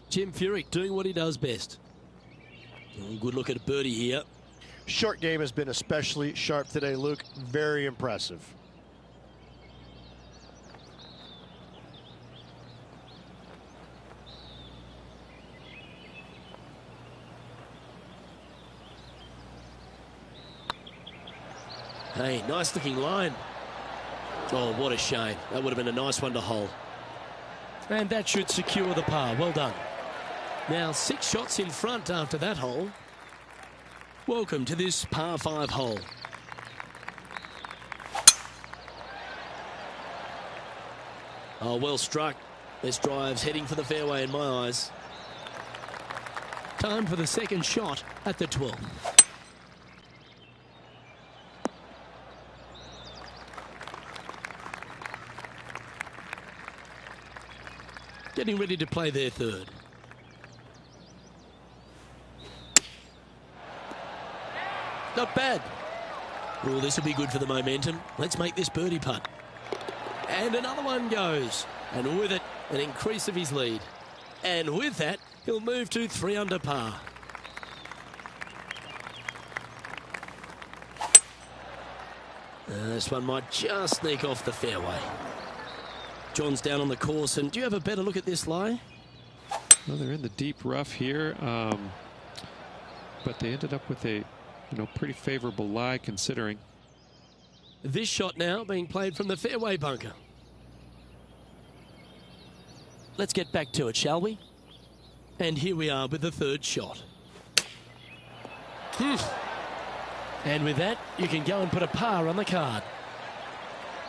Jim Furyk doing what he does best. Good look at a birdie here. Short game has been especially sharp today, Luke. Very impressive. Hey, nice looking line. Oh, what a shame. That would have been a nice one to hold. And that should secure the par. Well done. Now 6 shots in front after that hole. Welcome to this par 5 hole. Oh, well struck. This drive's heading for the fairway in my eyes. Time for the second shot at the 12th. Getting ready to play their third. Not bad. Oh, this will be good for the momentum. Let's make this birdie putt. And another one goes. And with it, an increase of his lead. And with that, he'll move to 3 under par. This one might just sneak off the fairway. John's down on the course, and do you have a better look at this lie? Well, they're in the deep rough here, but they ended up with a pretty favorable lie considering. This shot now being played from the fairway bunker. Let's get back to it, shall we? And here we are with the third shot. And with that, you can go and put a par on the card.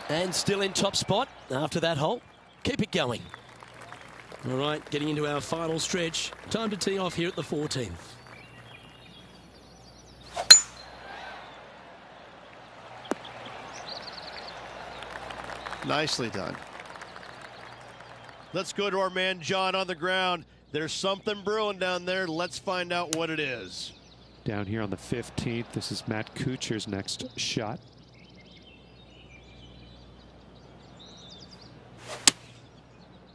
And still in top spot after that hole. Keep it going. All right, getting into our final stretch. Time to tee off here at the 14th. Nicely done. Let's go to our man John on the ground. There's something brewing down there. Let's find out what it is. Down here on the 15th, this is Matt Kuchar's next shot.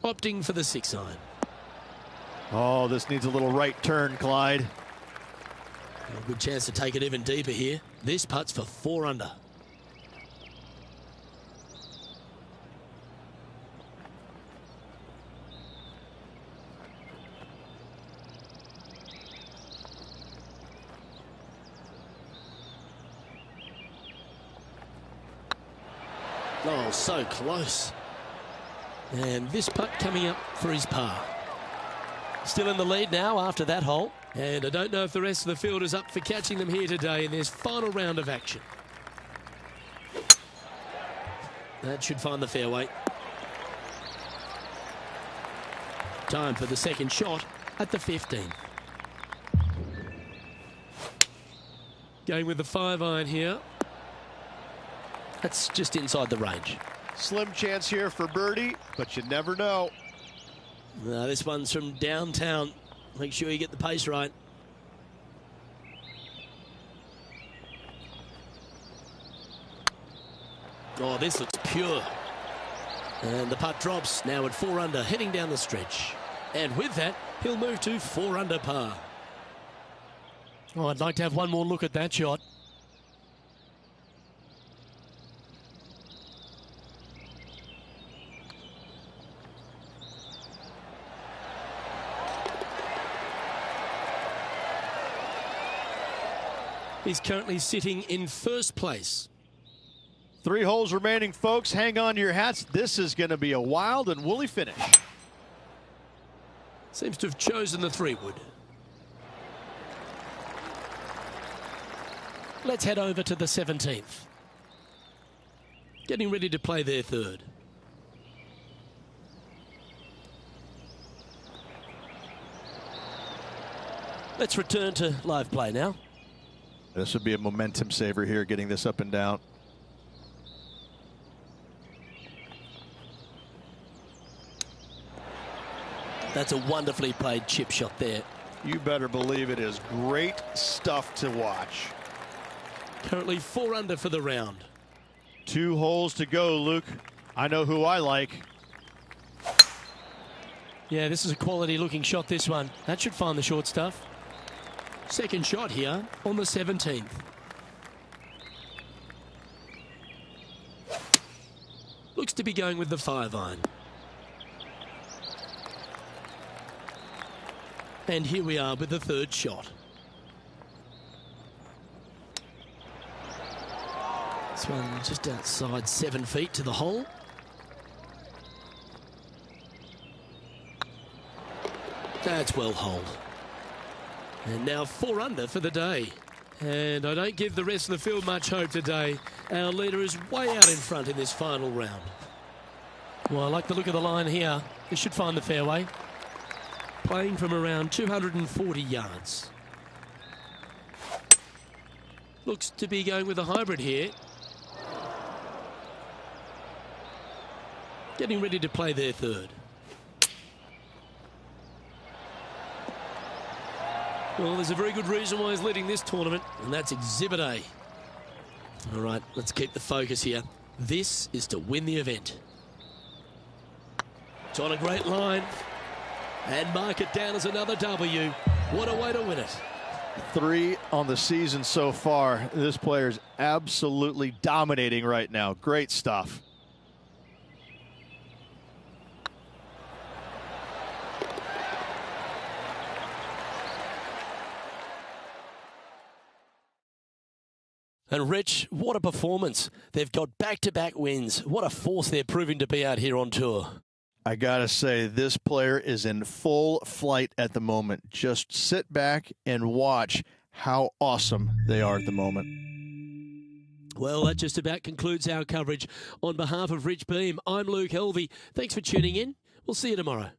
Opting for the 6-iron. Oh, this needs a little right turn, Clyde. A good chance to take it even deeper here. This putt's for 4 under. Oh, so close. And this putt coming up for his par. Still in the lead now after that hole. And I don't know if the rest of the field is up for catching them here today in this final round of action. That should find the fairway. Time for the second shot at the 15th. Going with the 5-iron here. That's just inside the range. Slim chance here for birdie, but you never know. This one's from downtown. Make sure you get the pace right. Oh, this looks pure. And the putt drops now at 4 under, heading down the stretch. And with that, he'll move to 4 under par. Oh, I'd like to have one more look at that shot. He's currently sitting in first place. 3 holes remaining, folks. Hang on to your hats. This is going to be a wild and woolly finish. Seems to have chosen the 3-wood. Let's head over to the 17th. Getting ready to play their third. Let's return to live play now. This would be a momentum saver here, getting this up and down. That's a wonderfully played chip shot there. You better believe it is great stuff to watch. Currently 4 under for the round. 2 holes to go, Luke. I know who I like. Yeah, this is a quality looking shot, this one. That should find the short stuff. Second shot here on the 17th. Looks to be going with the 5-iron. And here we are with the third shot. This one just outside 7 feet to the hole. That's well holed. And now 4 under for the day. And I don't give the rest of the field much hope today. Our leader is way out in front in this final round. Well, I like the look of the line here. He should find the fairway. Playing from around 240 yards. Looks to be going with a hybrid here. Getting ready to play their third. Well, there's a very good reason why he's leading this tournament, and that's Exhibit A. All right, let's keep the focus here. This is to win the event. It's on a great line. And mark it down as another W. What a way to win it. 3 on the season so far. This player is absolutely dominating right now. Great stuff. And Rich, what a performance. They've got back-to-back wins. What a force they're proving to be out here on tour. I gotta say, this player is in full flight at the moment. Just sit back and watch how awesome they are at the moment. Well, that just about concludes our coverage. On behalf of Rich Beam, I'm Luke Helvey. Thanks for tuning in. We'll see you tomorrow.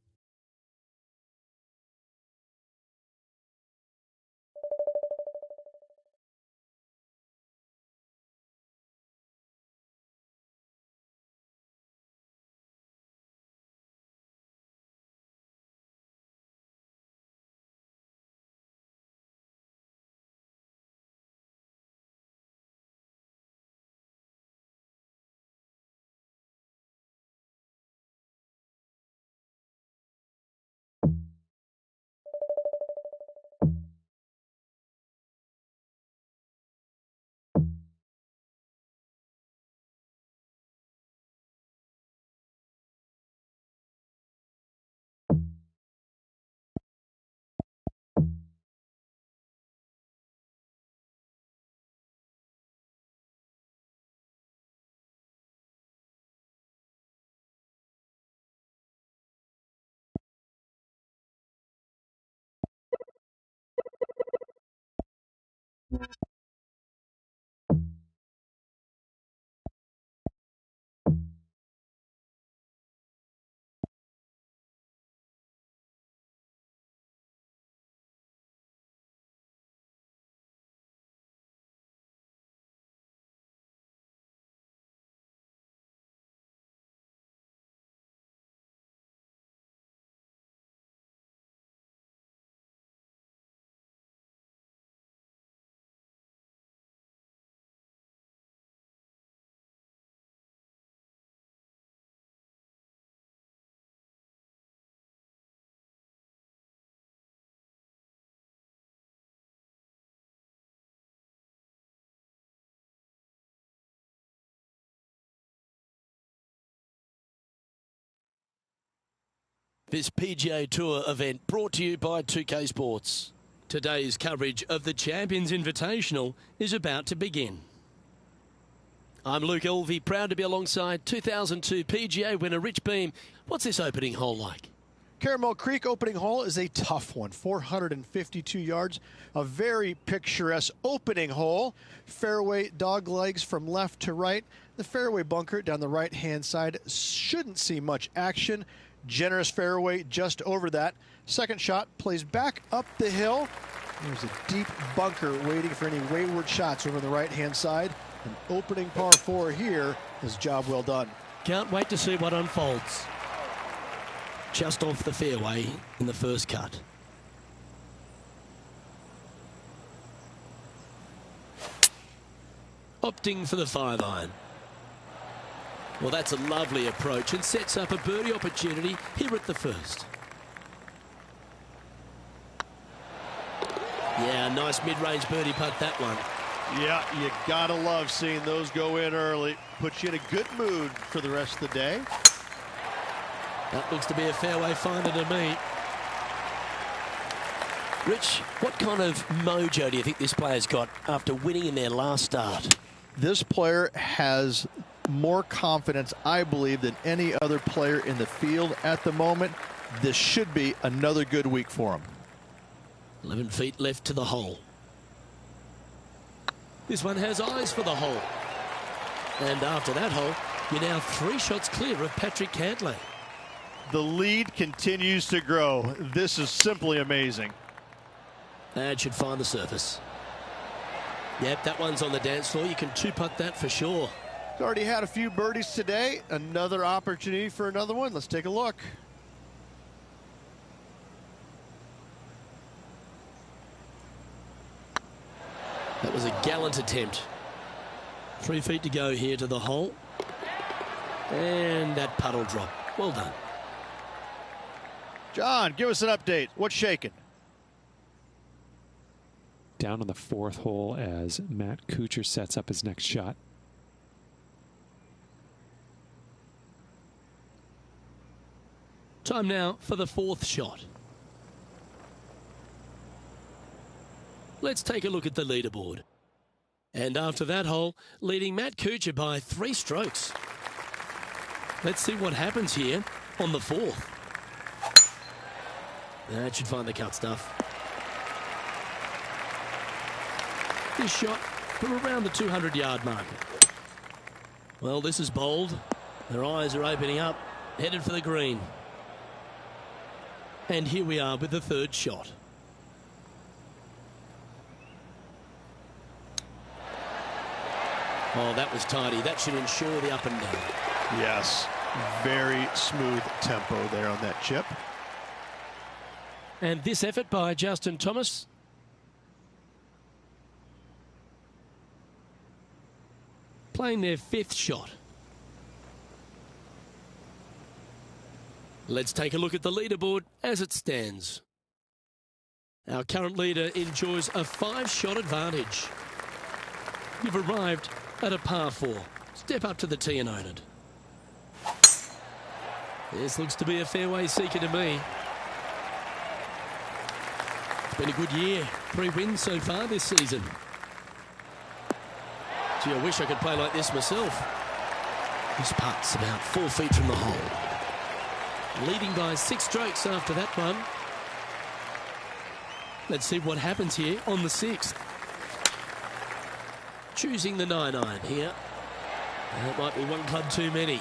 This PGA Tour event brought to you by 2K Sports. Today's coverage of the Champions Invitational is about to begin. I'm Luke Elvey, proud to be alongside 2002 PGA winner Rich Beam. What's this opening hole like? Caramel Creek opening hole is a tough one, 452 yards, a very picturesque opening hole. Fairway dog legs from left to right. The fairway bunker down the right-hand side shouldn't see much action. Generous fairway just over that. Second shot plays back up the hill. There's a deep bunker waiting for any wayward shots over the right-hand side. An opening par 4 here is job well done. Can't wait to see what unfolds. Just off the fairway in the first cut. Opting for the 5-iron. Well, that's a lovely approach and sets up a birdie opportunity here at the first. Yeah, nice mid-range birdie putt, that one. Yeah, you gotta love seeing those go in early. Puts you in a good mood for the rest of the day. That looks to be a fairway finder to me. Rich, what kind of mojo do you think this player's got after winning in their last start? This player has more confidence, I believe, than any other player in the field at the moment. This should be another good week for him. 11 feet left to the hole. This one has eyes for the hole. And after that hole, you're now 3 shots clear of Patrick Cantlay. The lead continues to grow. This is simply amazing. That should find the surface. Yep, that one's on the dance floor. You can 2-putt that for sure. He's already had a few birdies today. Another opportunity for another one. Let's take a look. That was a gallant attempt. 3 feet to go here to the hole. And that putt will drop. Well done. John, give us an update. What's shaking? Down on the 4th hole as Matt Kuchar sets up his next shot. Time now for the 4th shot. Let's take a look at the leaderboard. And after that hole, leading Matt Kuchar by 3 strokes. Let's see what happens here on the 4th. That should find the cut stuff. This shot from around the 200-yard mark. Well, this is bold. Their eyes are opening up, headed for the green. And here we are with the 3rd shot. Oh, that was tidy. That should ensure the up and down. Yes, very smooth tempo there on that chip. And this effort by Justin Thomas. Playing their 5th shot. Let's take a look at the leaderboard as it stands. Our current leader enjoys a 5-shot advantage. You've arrived at a par 4. Step up to the tee and own it. This looks to be a fairway seeker to me. It's been a good year. 3 wins so far this season. Gee, I wish I could play like this myself. This putt's about 4 feet from the hole. Leading by 6 strokes after that one. Let's see what happens here on the 6th. Choosing the 9-iron here. That might be 1 club too many.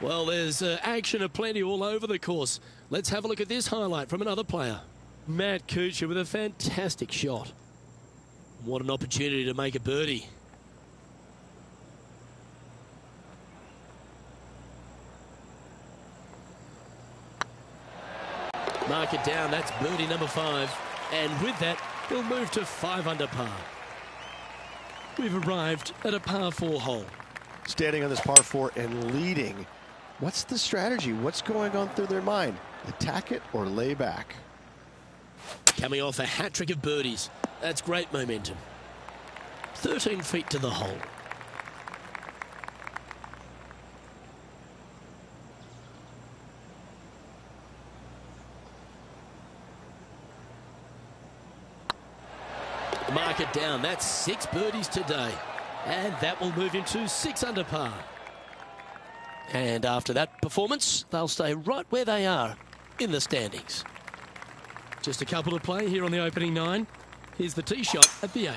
Well, there's action aplenty all over the course. Let's have a look at this highlight from another player. Matt Kuchar with a fantastic shot. What an opportunity to make a birdie. Mark it down. That's birdie number 5. And with that, he'll move to 5 under par. We've arrived at a par 4 hole. Standing on this par 4 and leading. What's the strategy? What's going on through their mind? Attack it or lay back? Coming off a hat-trick of birdies. That's great momentum. 13 feet to the hole. Mark it down. That's 6 birdies today. And that will move him to 6 under par. And after that performance, they'll stay right where they are in the standings. Just a couple to play here on the opening 9. Here's the tee shot at the 8th.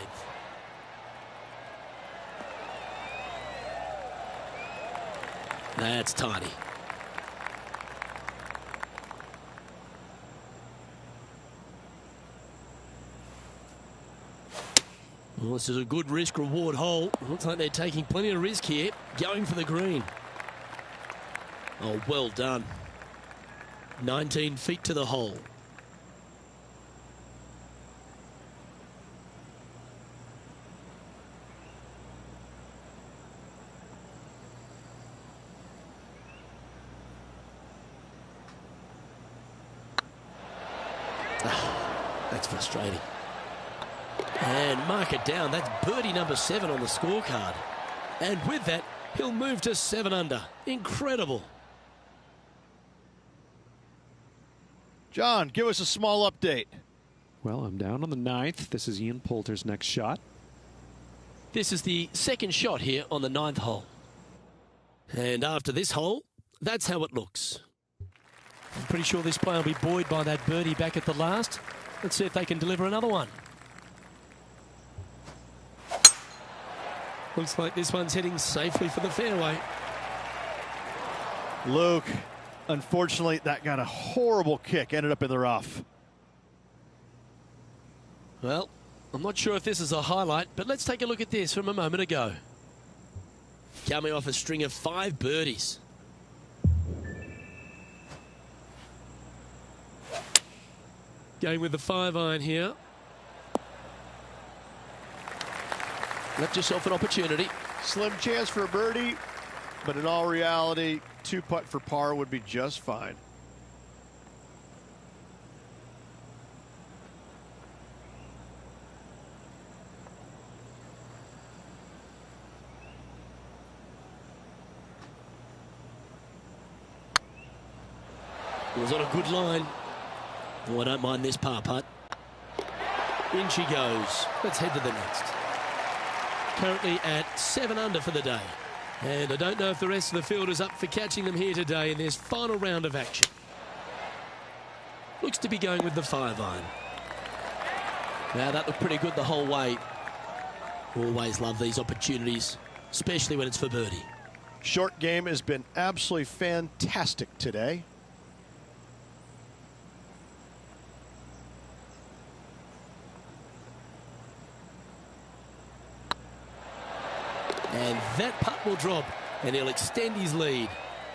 That's tidy. Well, this is a good risk-reward hole. Looks like they're taking plenty of risk here, going for the green. Oh, well done. 19 feet to the hole. That's frustrating. And mark it down. That's birdie number 7 on the scorecard. And with that, he'll move to 7 under. Incredible. John, give us a small update. Well, I'm down on the 9th. This is Ian Poulter's next shot. This is the second shot here on the 9th hole. And after this hole, that's how it looks. I'm pretty sure this player will be buoyed by that birdie back at the last. Let's see if they can deliver another one. Looks like this one's heading safely for the fairway. Luke, unfortunately, that got a horrible kick, ended up in the rough. Well, I'm not sure if this is a highlight, but let's take a look at this from a moment ago. Coming off a string of 5 birdies. Going with the 5-iron here. Left yourself an opportunity. Slim chance for a birdie, but in all reality, 2-putt for par would be just fine. It was on a good line. Oh, I don't mind this par putt. In she goes. Let's head to the next. Currently at 7 under for the day. And I don't know if the rest of the field is up for catching them here today in this final round of action. Looks to be going with the 5-iron. Now that looked pretty good the whole way. Always love these opportunities, especially when it's for birdie. Short game has been absolutely fantastic today. And that putt will drop, and he'll extend his lead.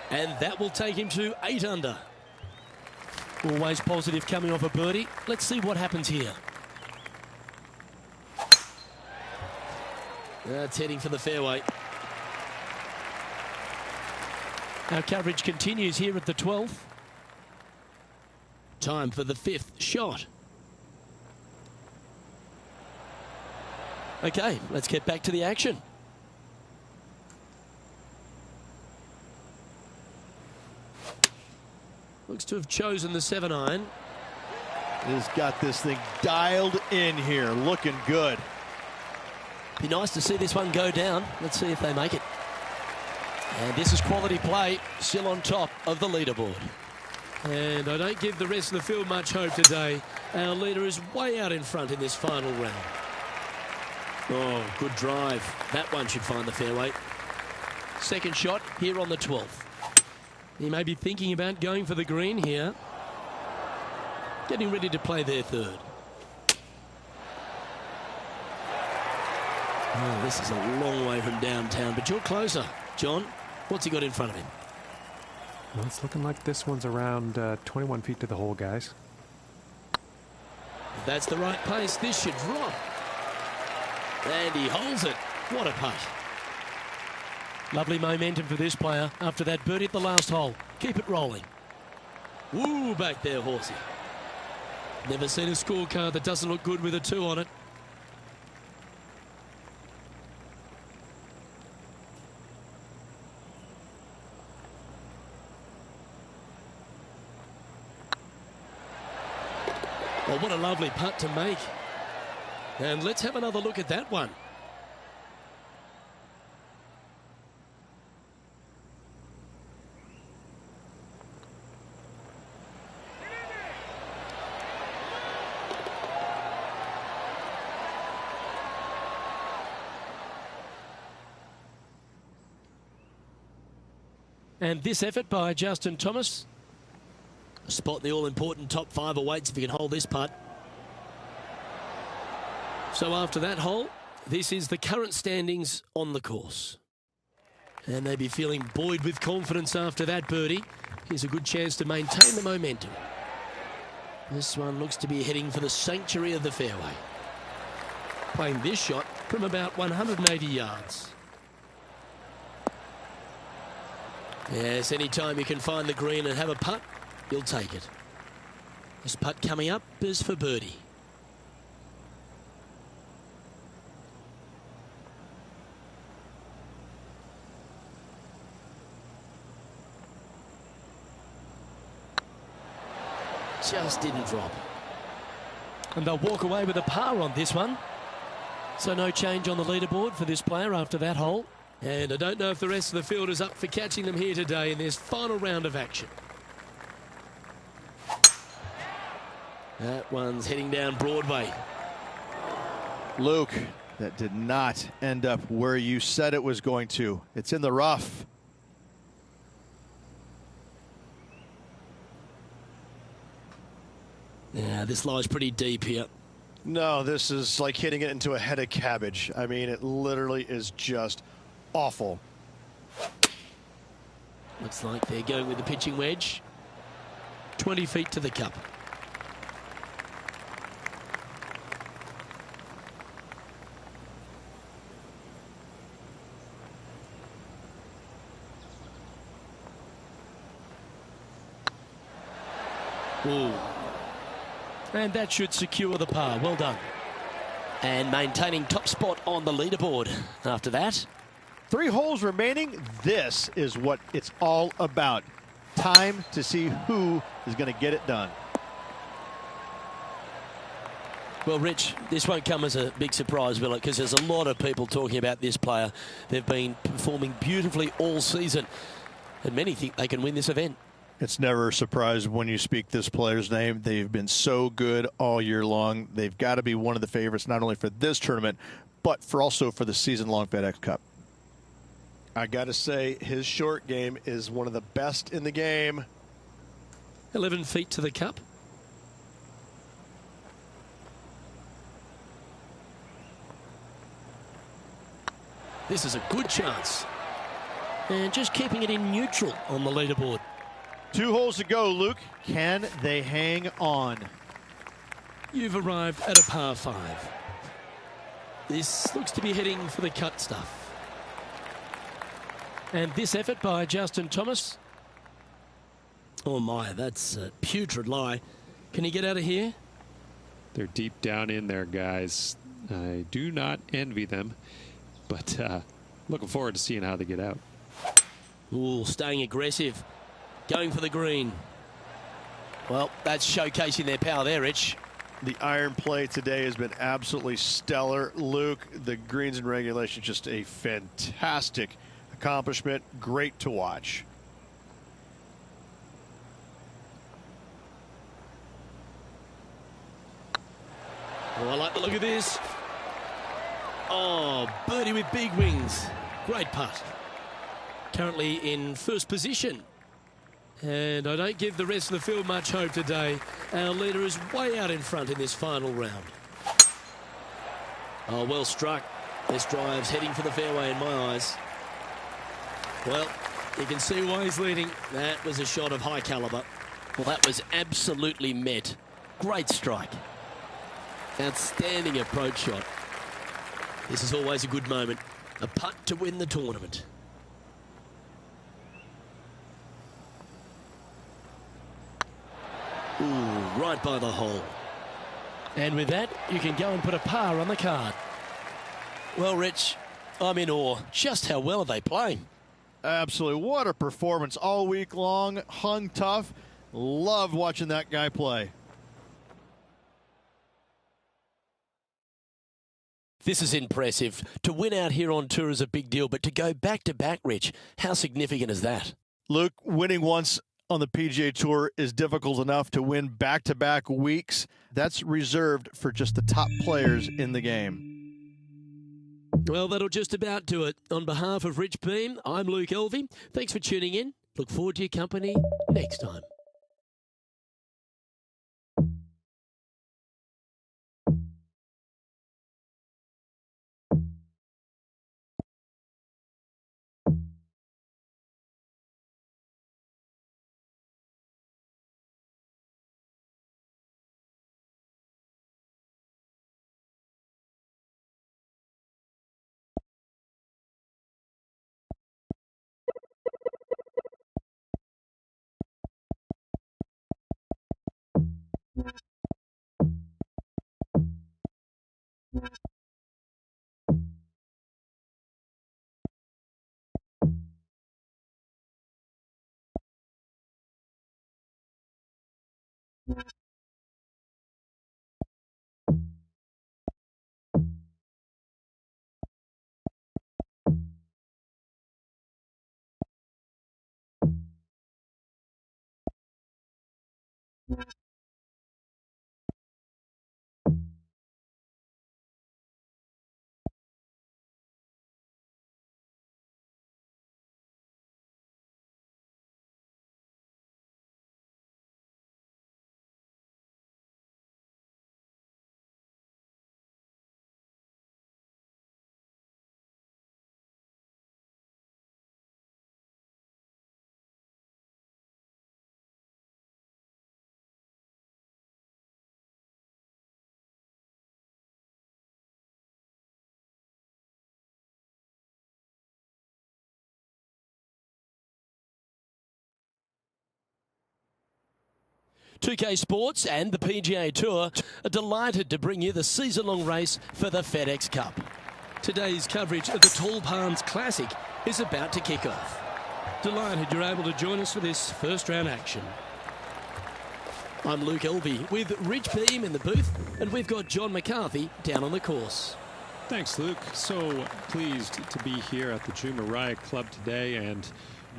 And that will take him to 8 under. Always positive coming off a birdie. Let's see what happens here. That's heading for the fairway. Our coverage continues here at the 12th. Time for the 5th shot. Okay, let's get back to the action. Looks to have chosen the 7-iron. He's got this thing dialed in here, looking good. Be nice to see this one go down. Let's see if they make it. And this is quality play, still on top of the leaderboard. And I don't give the rest of the field much hope today. Our leader is way out in front in this final round. Oh, good drive. That one should find the fairway. Second shot here on the 12th. He may be thinking about going for the green here. Getting ready to play their 3rd. Oh, this is a long way from downtown, but you're closer. John, what's he got in front of him? Well, it's looking like this one's around 21 feet to the hole, guys. If that's the right pace, this should drop. And he holds it. What a putt. Lovely momentum for this player after that birdie at the last hole. Keep it rolling. Woo, back there, horsey. Never seen a scorecard that doesn't look good with a 2 on it. Well, what a lovely putt to make. And let's have another look at that one. And this effort by Justin Thomas. A spot in the all-important top 5 awaits if you can hold this putt. So after that hole, this is the current standings on the course. And they'd be feeling buoyed with confidence after that birdie. Here's a good chance to maintain the momentum. This one looks to be heading for the sanctuary of the fairway. Playing this shot from about 180 yards. Yes, anytime you can find the green and have a putt, you'll take it. This putt coming up is for birdie. Just didn't drop. And they'll walk away with a par on this one. So no change on the leaderboard for this player after that hole. And I don't know if the rest of the field is up for catching them here today in this final round of action. That one's heading down Broadway. Luke, that did not end up where you said it was going to. It's in the rough. Yeah, this lies pretty deep here. No, this is like hitting it into a head of cabbage. I mean, it literally is just awful. Looks like they're going with the pitching wedge. 20 feet to the cup. Ooh. And that should secure the par. Well done. And maintaining top spot on the leaderboard after that. 3 holes remaining. This is what it's all about. Time to see who is going to get it done. Well, Rich, this won't come as a big surprise, will it? Because there's a lot of people talking about this player. They've been performing beautifully all season, and many think they can win this event. It's never a surprise when you speak this player's name. They've been so good all year long. They've got to be one of the favorites, not only for this tournament, but also for the season-long FedEx Cup. I got to say, his short game is one of the best in the game. 11 feet to the cup. This is a good chance. And just keeping it in neutral on the leaderboard. 2 holes to go, Luke. Can they hang on? You've arrived at a par 5. This looks to be heading for the cut stuff. And this effort by Justin Thomas. Oh my, that's a putrid lie. Can he get out of here? They're deep down in there, guys. I do not envy them, but looking forward to seeing how they get out. Ooh, staying aggressive. Going for the green. Well, that's showcasing their power there, Rich. The iron play today has been absolutely stellar. Luke, the greens in regulation, just a fantastic accomplishment. Great to watch. Oh, I like the look of this. Oh, birdie with big wings. Great putt. Currently in first position. And I don't give the rest of the field much hope today. Our leader is way out in front in this final round. Oh, well struck. This drive's heading for the fairway in my eyes. Well, you can see why he's leading. That was a shot of high caliber. Well, that was absolutely met. Great strike. Outstanding approach shot. This is always a good moment. A putt to win the tournament. Ooh, right by the hole. And with that, you can go and put a par on the card. Well, Rich, I'm in awe. Just how well are they playing? Absolutely. What a performance all week long. Hung tough. Loved watching that guy play. This is impressive. To win out here on tour is a big deal, but to go back-to-back, Rich, how significant is that? Luke, winning once on the PGA Tour is difficult enough. To win back-to-back weeks, that's reserved for just the top players in the game. Well, that'll just about do it. On behalf of Rich Beam, I'm Luke Elvey. Thanks for tuning in. Look forward to your company next time. .2K Sports and the PGA Tour are delighted to bring you the season-long race for the FedEx Cup. Today's coverage of the Tall Palms Classic is about to kick off. Delighted you're able to join us for this first-round action. I'm Luke Elvey with Rich Beam in the booth, and we've got John McCarthy down on the course. Thanks, Luke. So pleased to be here at the Jumeirah Club today, and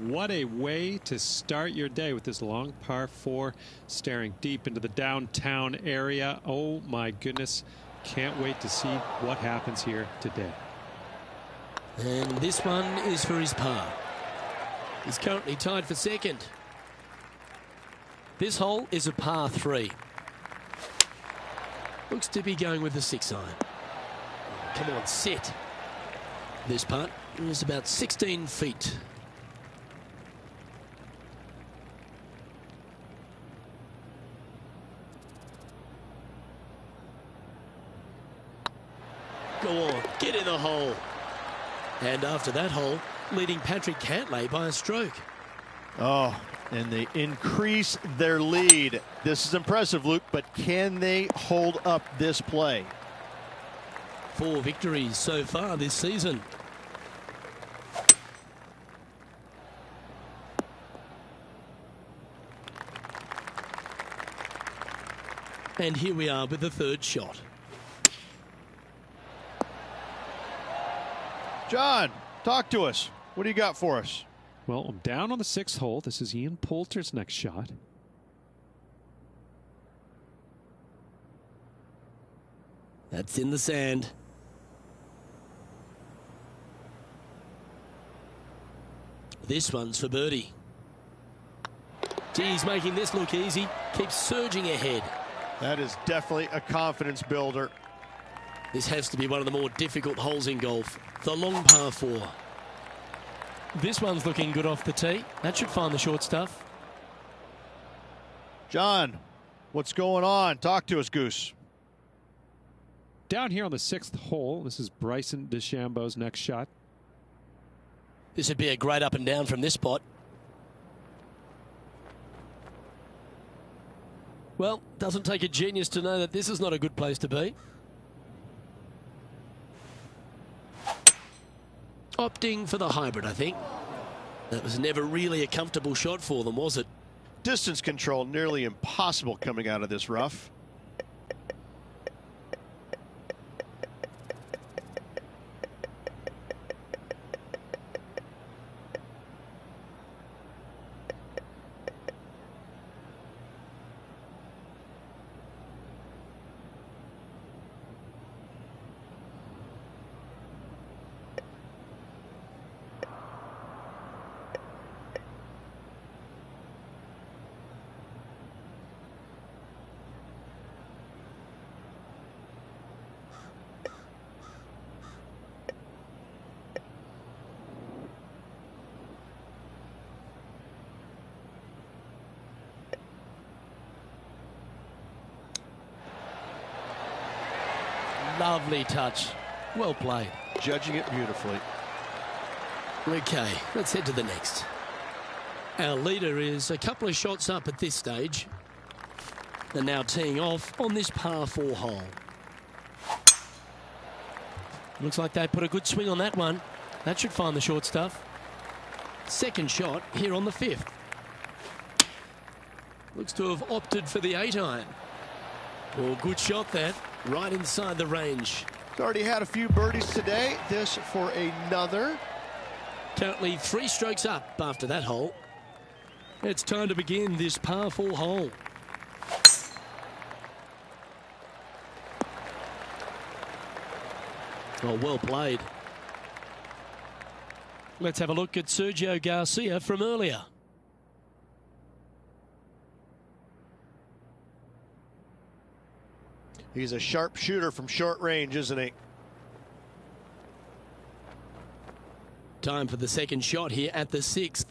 what a way to start your day with this long par 4 staring deep into the downtown area. Oh my goodness, can't wait to see what happens here today. And this one is for his par. He's currently tied for second. This hole is a par 3. Looks to be going with the 6-iron. Come on, sit. This putt is about 16 feet. Go on, get in the hole. And after that hole, leading Patrick Cantlay by a stroke. Oh, and they increase their lead. This is impressive, Luke, but can they hold up this play? 4 victories so far this season. And here we are with the third shot. John, talk to us. What do you got for us? Well, I'm down on the 6th hole. This is Ian Poulter's next shot. That's in the sand. This one's for birdie. He's making this look easy. Keeps surging ahead. That is definitely a confidence builder. This has to be one of the more difficult holes in golf. The long par 4. This one's looking good off the tee. That should find the short stuff. John, what's going on? Talk to us, Goose. Down here on the 6th hole, this is Bryson DeChambeau's next shot. This would be a great up and down from this spot. Well, doesn't take a genius to know that this is not a good place to be. Opting for the hybrid, I think. That was never really a comfortable shot for them, was it? Distance control nearly impossible coming out of this rough. Lovely touch. Well played. Judging it beautifully. Okay, let's head to the next. Our leader is a couple of shots up at this stage. And now teeing off on this par 4 hole. Looks like they put a good swing on that one. That should find the short stuff. Second shot here on the 5th. Looks to have opted for the 8-iron. Well, good shot that. Right inside the range. He's already had a few birdies today. This for another. Currently 3 strokes up after that hole. It's time to begin this par 4 hole. Oh, well played. Let's have a look at Sergio Garcia from earlier. He's a sharp shooter from short range, isn't he? Time for the second shot here at the 6th.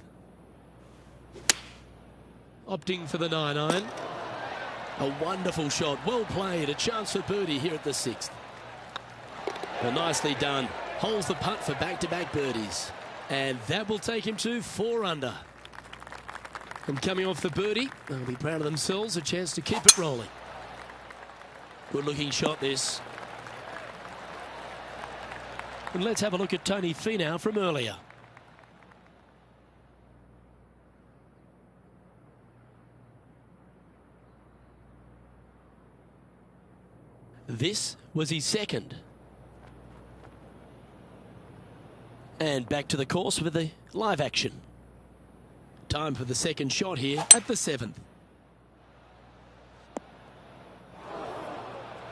Opting for the 9-iron. A wonderful shot. Well played. A chance for birdie here at the 6th. Well, nicely done. Holds the putt for back-to-back birdies. And that will take him to 4 under. And coming off the birdie, they'll be proud of themselves. A chance to keep it rolling. Good-looking shot, this. And let's have a look at Tony Finau from earlier. This was his second. And back to the course with the live action. Time for the second shot here at the 7th.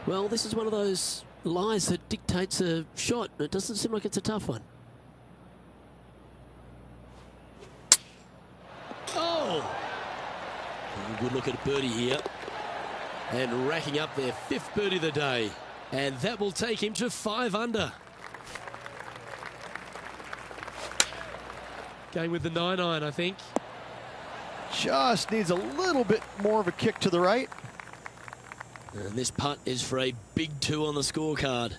Well, this is one of those lies that dictates a shot. It doesn't seem like it's a tough one. Oh! Good look at birdie here. And racking up their 5th birdie of the day. And that will take him to 5 under. Going with the 9-iron, I think. Just needs a little bit more of a kick to the right. And this putt is for a big 2 on the scorecard.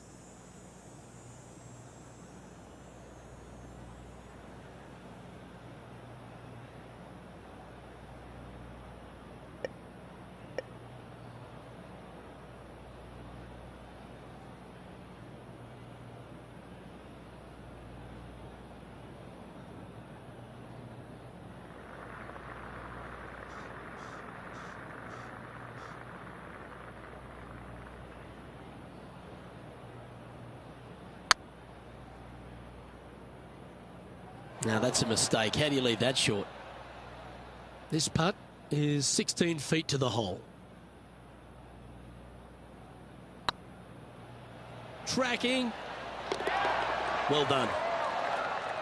Now that's a mistake. How do you leave that short? This putt is 16 feet to the hole. Tracking. Well done.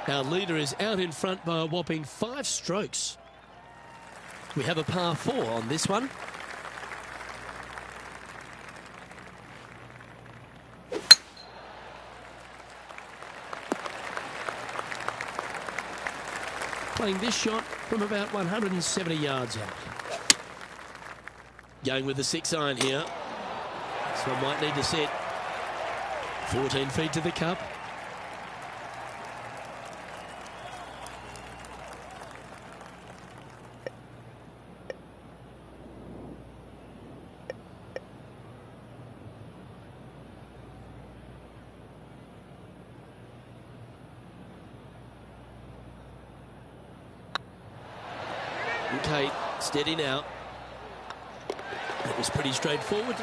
Our leader is out in front by a whopping 5 strokes. We have a par 4 on this one. Playing this shot from about 170 yards out. Going with the 6-iron here. So I might need to set 14 feet to the cup. Okay, steady now. That was pretty straightforward.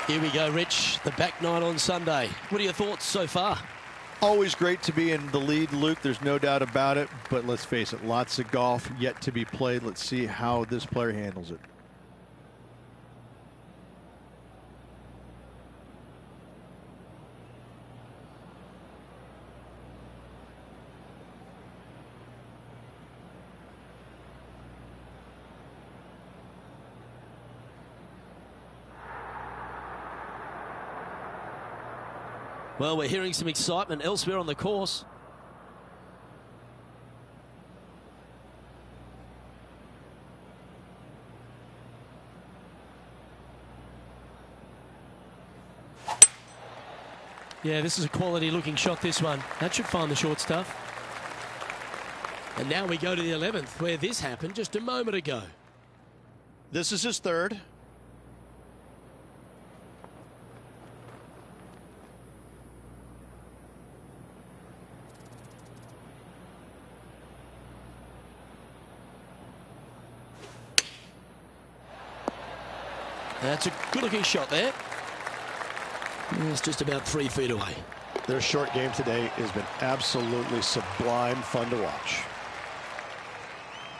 Here we go, Rich. The back 9 on Sunday. What are your thoughts so far? Always great to be in the lead, Luke. There's no doubt about it. But let's face it, lots of golf yet to be played. Let's see how this player handles it. Well, we're hearing some excitement elsewhere on the course. Yeah, this is a quality looking shot, this one. That should find the short stuff. And now we go to the 11th, where this happened just a moment ago. This is his 3rd. That's a good-looking shot there. It's just about 3 feet away. Their short game today has been absolutely sublime fun to watch.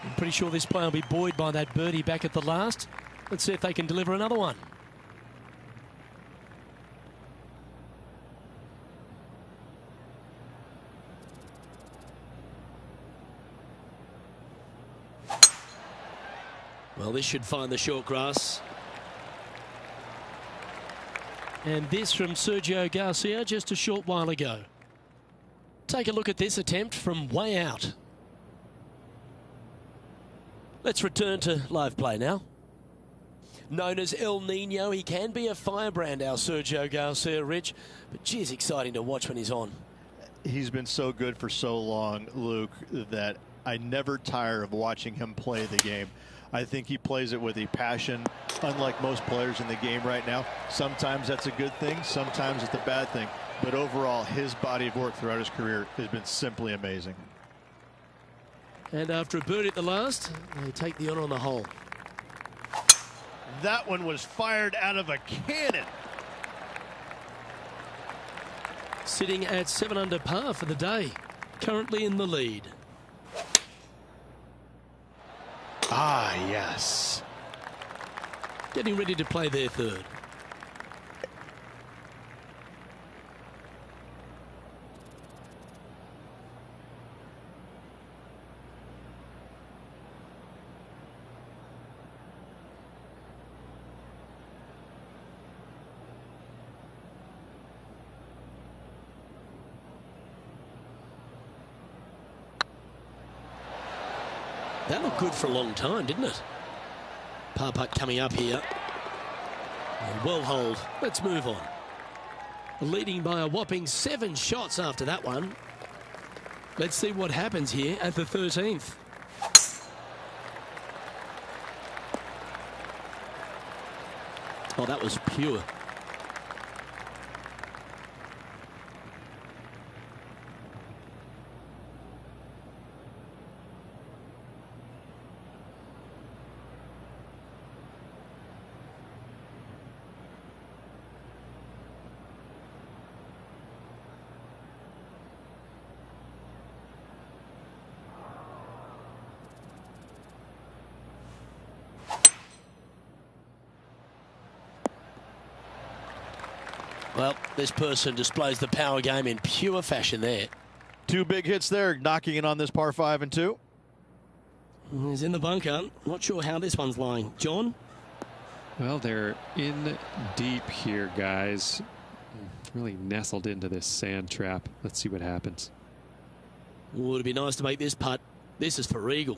I'm pretty sure this player will be buoyed by that birdie back at the last. Let's see if they can deliver another one. Well, this should find the short grass. And this from Sergio Garcia just a short while ago. Take a look at this attempt from way out. Let's return to live play now. Known as El Nino, he can be a firebrand, our Sergio Garcia, Rich. But geez, exciting to watch when he's on. He's been so good for so long, Luke, that I never tire of watching him play the game. I think he plays it with a passion, unlike most players in the game right now. Sometimes that's a good thing, sometimes it's a bad thing. But overall, his body of work throughout his career has been simply amazing. And after a birdie at the last, they take the honour on the hole. That one was fired out of a cannon. Sitting at 7 under par for the day. Currently in the lead. Ah, yes. Getting ready to play their third. That looked good for a long time, didn't it? Par putt coming up here. And well holed. Let's move on. Leading by a whopping 7 shots after that one. Let's see what happens here at the 13th. Oh, that was pure. Well, this person displays the power game in pure fashion there. 2 big hits there, knocking in on this par 5 and 2. He's in the bunker. Not sure how this one's lying. John? Well, they're in deep here, guys. Really nestled into this sand trap. Let's see what happens. Oh, it'd be nice to make this putt. This is for eagle.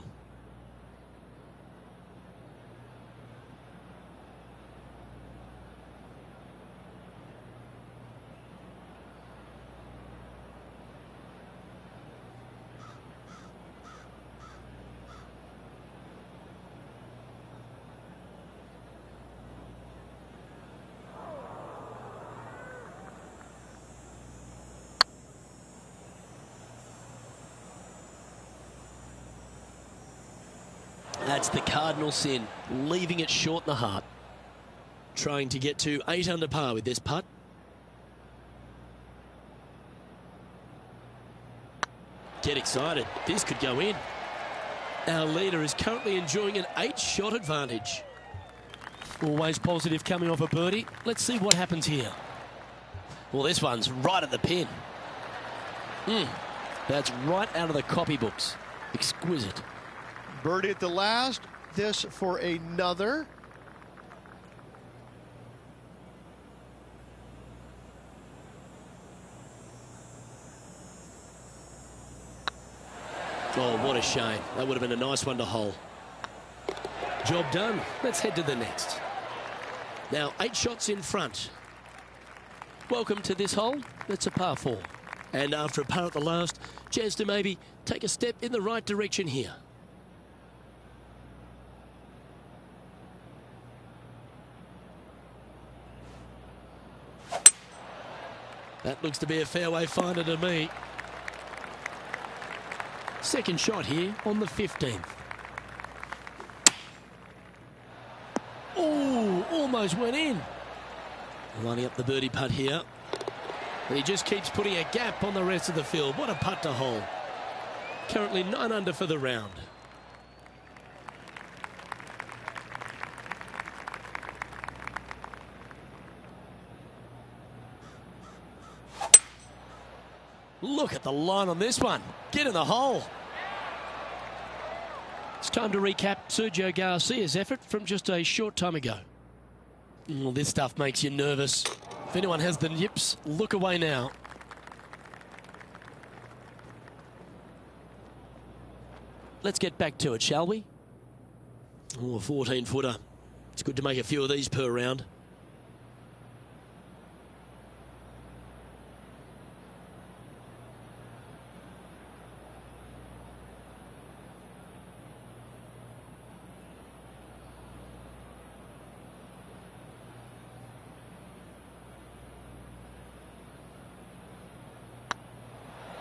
That's the cardinal sin, leaving it short in the heart. Trying to get to 8 under par with this putt. Get excited, this could go in. Our leader is currently enjoying an 8-shot advantage. Always positive coming off a birdie. Let's see what happens here. Well, this one's right at the pin. That's right out of the copybooks. Exquisite. Birdie at the last. This for another. Oh, what a shame. That would have been a nice one to hole. Job done. Let's head to the next. Now, 8 shots in front. Welcome to this hole. That's a par 4. And after a par at the last, chance to maybe take a step in the right direction here. That looks to be a fairway finder to me. Second shot here on the 15th. Oh, almost went in. Lining up the birdie putt here. He just keeps putting a gap on the rest of the field. What a putt to hole. Currently 9 under for the round. Look at the line on this one. Get in the hole. It's time to recap Sergio Garcia's effort from just a short time ago. Well, this stuff makes you nervous. If anyone has the yips, look away now. Let's get back to it, shall we? Oh, a 14-footer. It's good to make a few of these per round.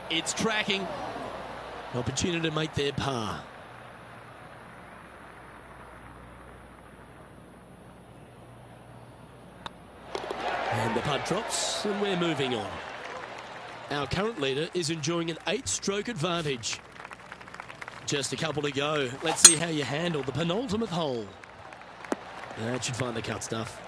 It's tracking. An opportunity to make their par. And the putt drops, and we're moving on. Our current leader is enjoying an 8-stroke advantage. Just a couple to go. Let's see how you handle the penultimate hole. That should find the cut stuff.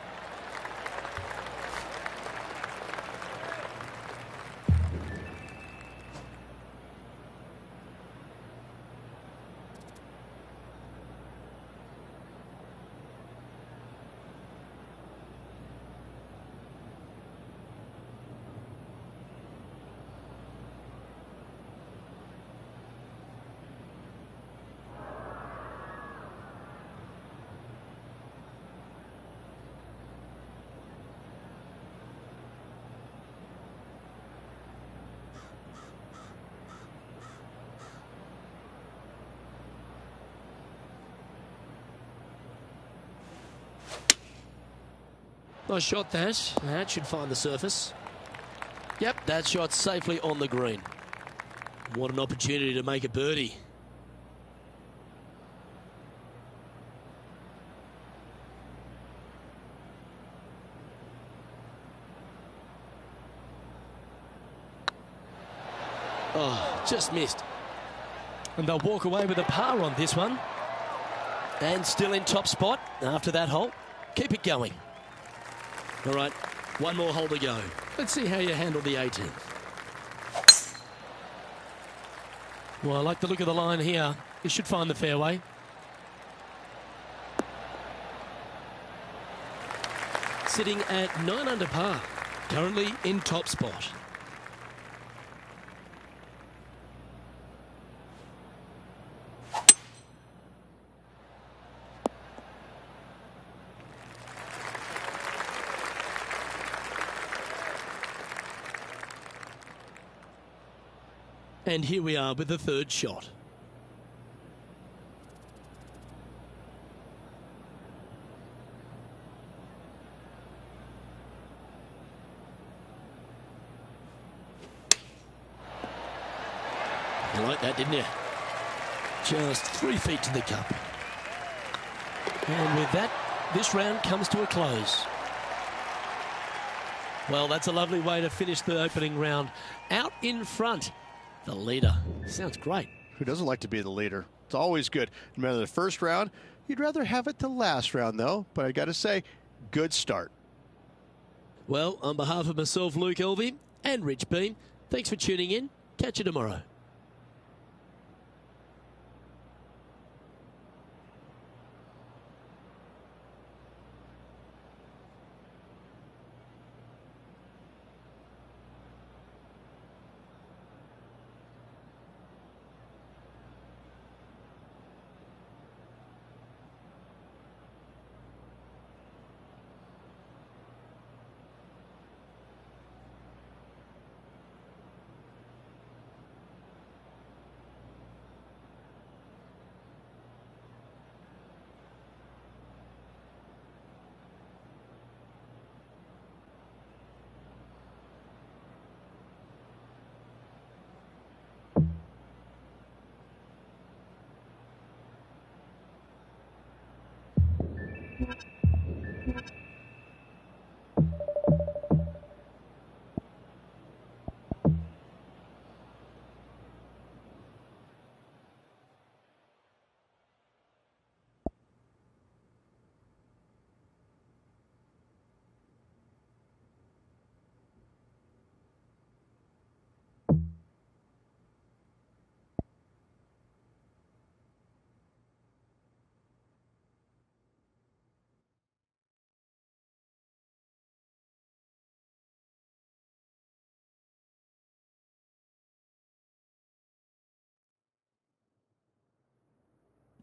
Nice shot, that. That should find the surface. Yep, that shot's safely on the green. What an opportunity to make a birdie. Oh, just missed. And they'll walk away with a par on this one. And still in top spot after that hole. Keep it going. All right, one more hole to go. Let's see how you handle the 18th. Well, I like the look of the line here. You should find the fairway. Sitting at 9 under par. Currently in top spot. And here we are with the third shot. You like that, didn't you? Just 3 feet to the cup. And with that, this round comes to a close. Well, that's a lovely way to finish the opening round. Out in front, the leader. Sounds great. Who doesn't like to be the leader? It's always good. No matter the first round, you'd rather have it the last round, though. But I got to say, good start. Well, on behalf of myself, Luke Elvey, and Rich Beam, thanks for tuning in. Catch you tomorrow.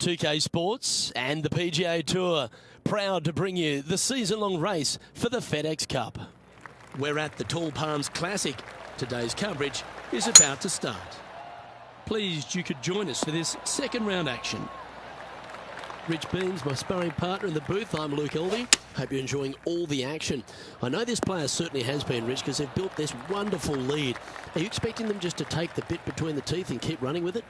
2K Sports and the PGA Tour, proud to bring you the season-long race for the FedEx Cup. We're at the Tall Palms Classic. Today's coverage is about to start. Pleased you could join us for this second round action. Rich Beans, my sparring partner in the booth. I'm Luke Elvey. Hope you're enjoying all the action. I know this player certainly has been, Rich, because they've built this wonderful lead. Are you expecting them just to take the bit between the teeth and keep running with it?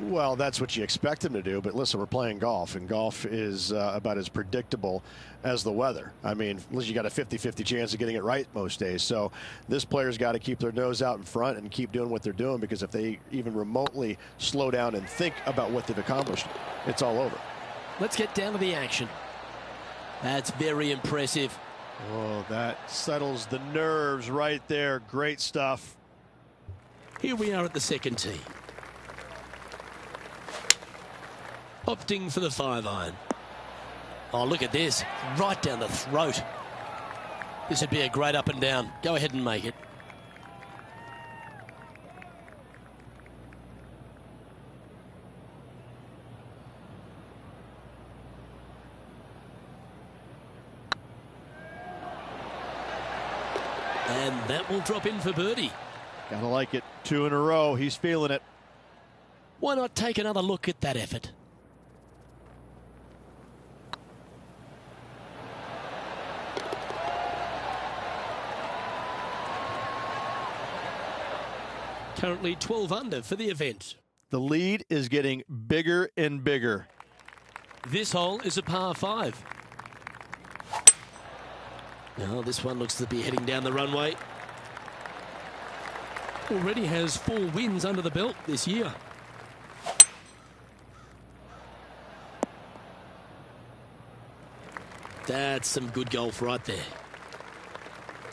Well, that's what you expect them to do, but listen, we're playing golf, and golf is about as predictable as the weather. I mean, unless you got a 50-50 chance of getting it right most days. So this player's got to keep their nose out in front and keep doing what they're doing, because if they even remotely slow down and think about what they've accomplished, it's all over. Let's get down to the action. That's very impressive. Oh, that settles the nerves right there. Great stuff. Here we are at the second tee. Opting for the 5-iron. Oh, look at this. Right down the throat. This would be a great up and down. Go ahead and make it. And that will drop in for birdie. Gotta like it. 2 in a row. He's feeling it. Why not take another look at that effort? Currently 12 under for the event. The lead is getting bigger and bigger. This hole is a par 5. Now this one looks to be heading down the runway. Already has 4 wins under the belt this year. That's some good golf right there.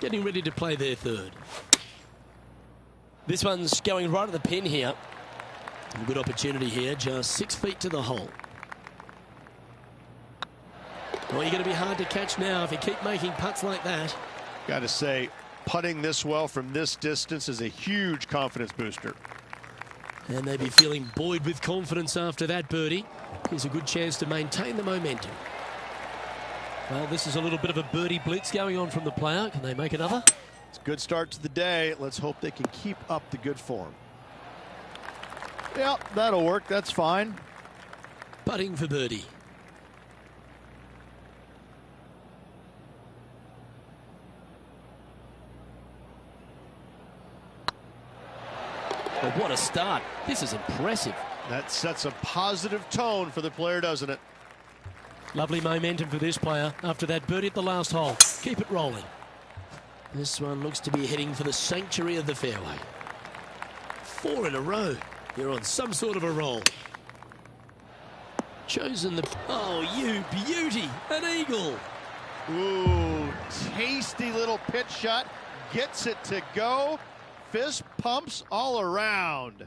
Getting ready to play their third. This one's going right at the pin here. A good opportunity here, just 6 feet to the hole. Well, you're going to be hard to catch now if you keep making putts like that. Got to say, putting this well from this distance is a huge confidence booster. And they'll be feeling buoyed with confidence after that birdie. Here's a good chance to maintain the momentum. Well, this is a little bit of a birdie blitz going on from the player. Can they make another? It's a good start to the day. Let's hope they can keep up the good form. Yep, that'll work. That's fine. Putting for birdie. But what a start. This is impressive. That sets a positive tone for the player, doesn't it? Lovely momentum for this player after that birdie at the last hole. Keep it rolling. This one looks to be heading for the sanctuary of the fairway. 4 in a row. You're on some sort of a roll. Chosen the... Oh, you beauty. An eagle. Ooh, tasty little pitch shot. Gets it to go. Fist pumps all around.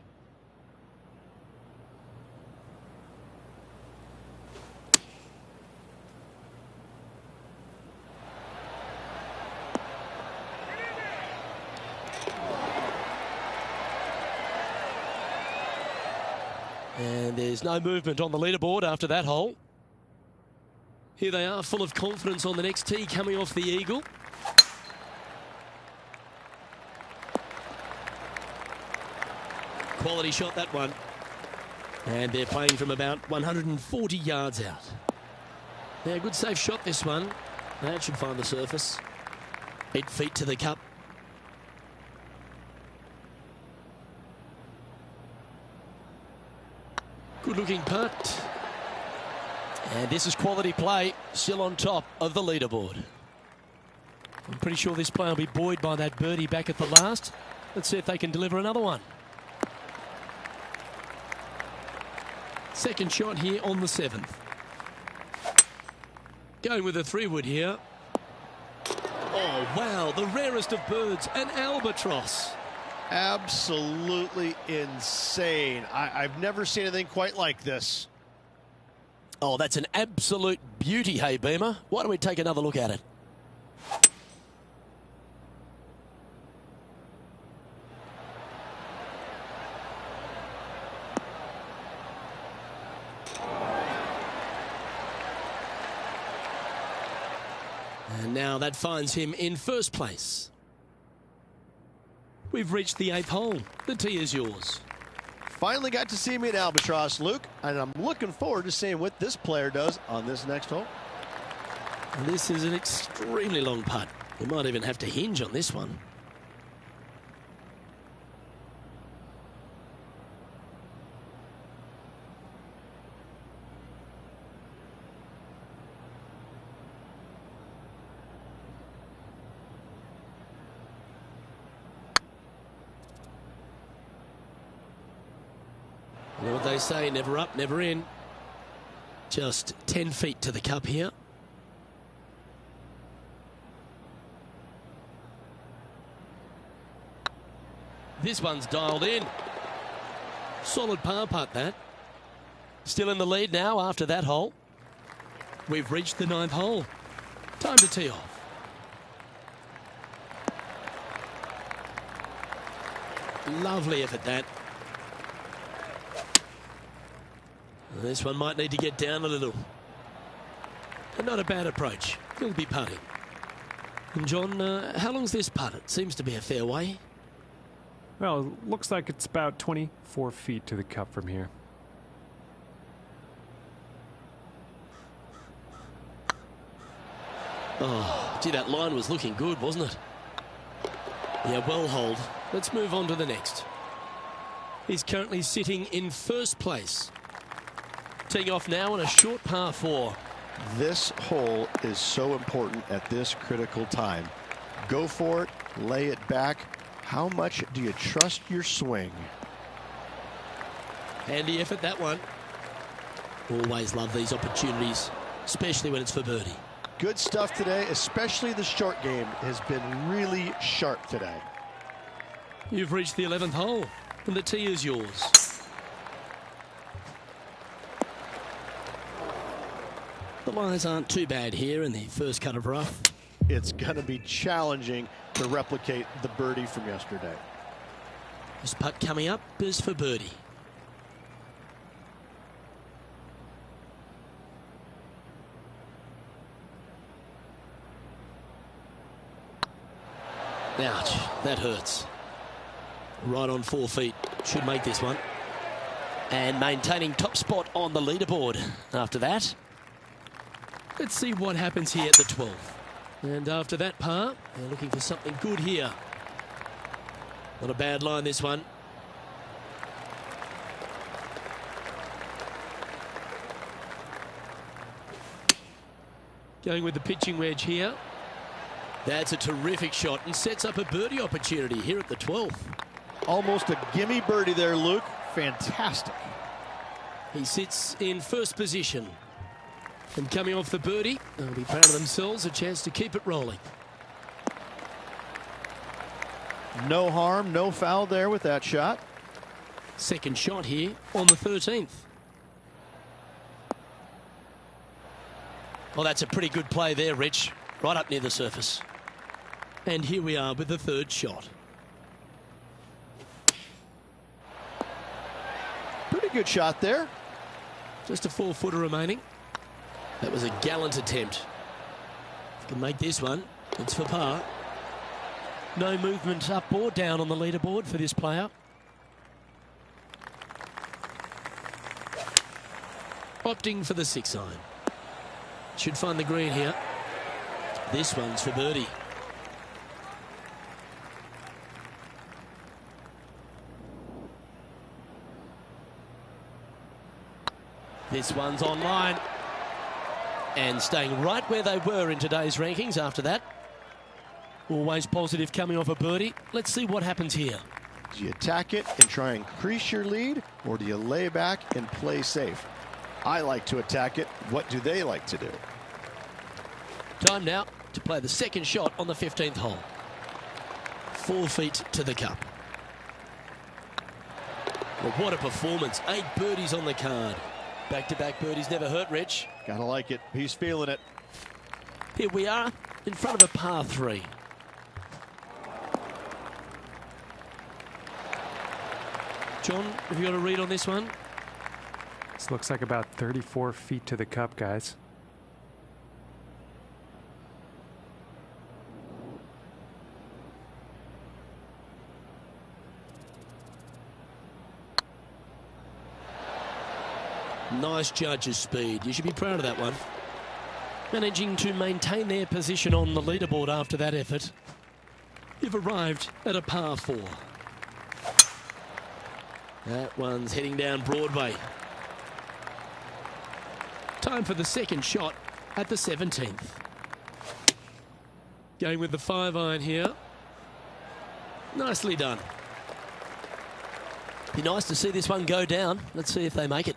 And there's no movement on the leaderboard after that hole. Here they are, full of confidence on the next tee, coming off the eagle. Quality shot, that one. And they're playing from about 140 yards out. Yeah, good safe shot, this one. That should find the surface. 8 feet to the cup. Good looking putt. And this is quality play, still on top of the leaderboard. I'm pretty sure this player will be buoyed by that birdie back at the last. Let's see if they can deliver another one. Second shot here on the 7th. Going with a 3-wood here. Oh, wow, the rarest of birds, an albatross. Absolutely insane. I've never seen anything quite like this. Oh, that's an absolute beauty, hey, Beamer. Why don't we take another look at it? And now that finds him in first place. We've reached the 8th hole. The tee is yours. Finally got to see me in Albatross, Luke, and I'm looking forward to seeing what this player does on this next hole. And this is an extremely long putt. You might even have to hinge on this one. You know what they say, never up, never in. Just 10 feet to the cup here. This one's dialed in. Solid par putt, that. Still in the lead now after that hole. We've reached the 9th hole. Time to tee off. Lovely effort, that. This one might need to get down a little. But not a bad approach. He'll be putting. And John, how long's this putt? It seems to be a fair way. Well, it looks like it's about 24 feet to the cup from here. Oh, gee, that line was looking good, wasn't it? Yeah, well hold. Let's move on to the next. He's currently sitting in first place. Teeing off now on a short par 4. This hole is so important at this critical time. Go for it, lay it back. How much do you trust your swing? Handy effort, that one. Always love these opportunities, especially when it's for birdie. Good stuff today, especially the short game has been really sharp today. You've reached the 11th hole, and the tee is yours. The lies aren't too bad here in the first cut of rough. It's going to be challenging to replicate the birdie from yesterday. This putt coming up is for birdie. Ouch, that hurts. Right on 4 feet. Should make this one. And maintaining top spot on the leaderboard after that. Let's see what happens here at the 12th. And after that par, they're looking for something good here. Not a bad line, this one. Going with the pitching wedge here. That's a terrific shot and sets up a birdie opportunity here at the 12th. Almost a gimme birdie there, Luke. Fantastic. He sits in first position. And coming off the birdie, they'll be proud of themselves, a chance to keep it rolling. No harm, no foul there with that shot. Second shot here on the 13th. Well, that's a pretty good play there, Rich. Right up near the surface. And here we are with the third shot. Pretty good shot there. Just a 4-footer remaining. That was a gallant attempt. If you can make this one, it's for par. No movement up or down on the leaderboard for this player. Opting for the 6 iron. Should find the green here. This one's for birdie. This one's online. And staying right where they were in today's rankings after that. Always positive coming off a birdie. Let's see what happens here. Do you attack it and try and increase your lead, or do you lay back and play safe? I like to attack it. What do they like to do? Time now to play the second shot on the 15th hole. 4 feet to the cup. Well, what a performance. 8 birdies on the card. Back-to-back birdies never hurt, Rich. Gotta like it. He's feeling it. Here we are in front of a par 3. John, have you got a read on this one? This looks like about 34 feet to the cup, guys. Nice judge's speed. You should be proud of that one. Managing to maintain their position on the leaderboard after that effort. You've arrived at a par 4. That one's heading down Broadway. Time for the second shot at the 17th. Going with the 5-iron here. Nicely done. Be nice to see this one go down. Let's see if they make it.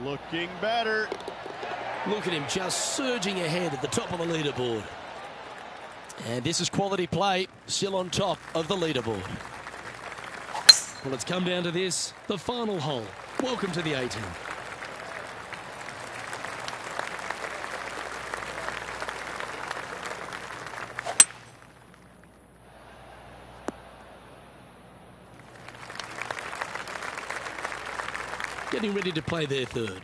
Looking better. Look at him just surging ahead at the top of the leaderboard. And this is quality play, still on top of the leaderboard. Well, it's come down to this, the final hole. Welcome to the 18. Getting ready to play their third.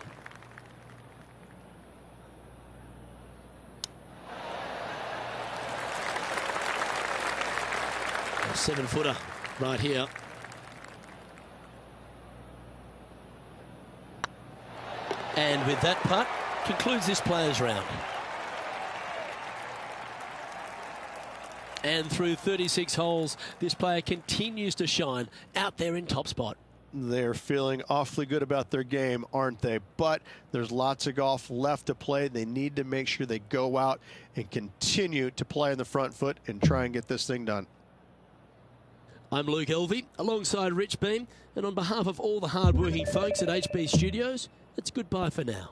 A 7-footer right here. And with that putt, concludes this players' round. And through 36 holes, this player continues to shine out there in top spot. They're feeling awfully good about their game, aren't they? But there's lots of golf left to play. They need to make sure they go out and continue to play on the front foot and try and get this thing done. I'm Luke Elvey, alongside Rich Beam, and on behalf of all the hard-working folks at HB Studios, it's goodbye for now.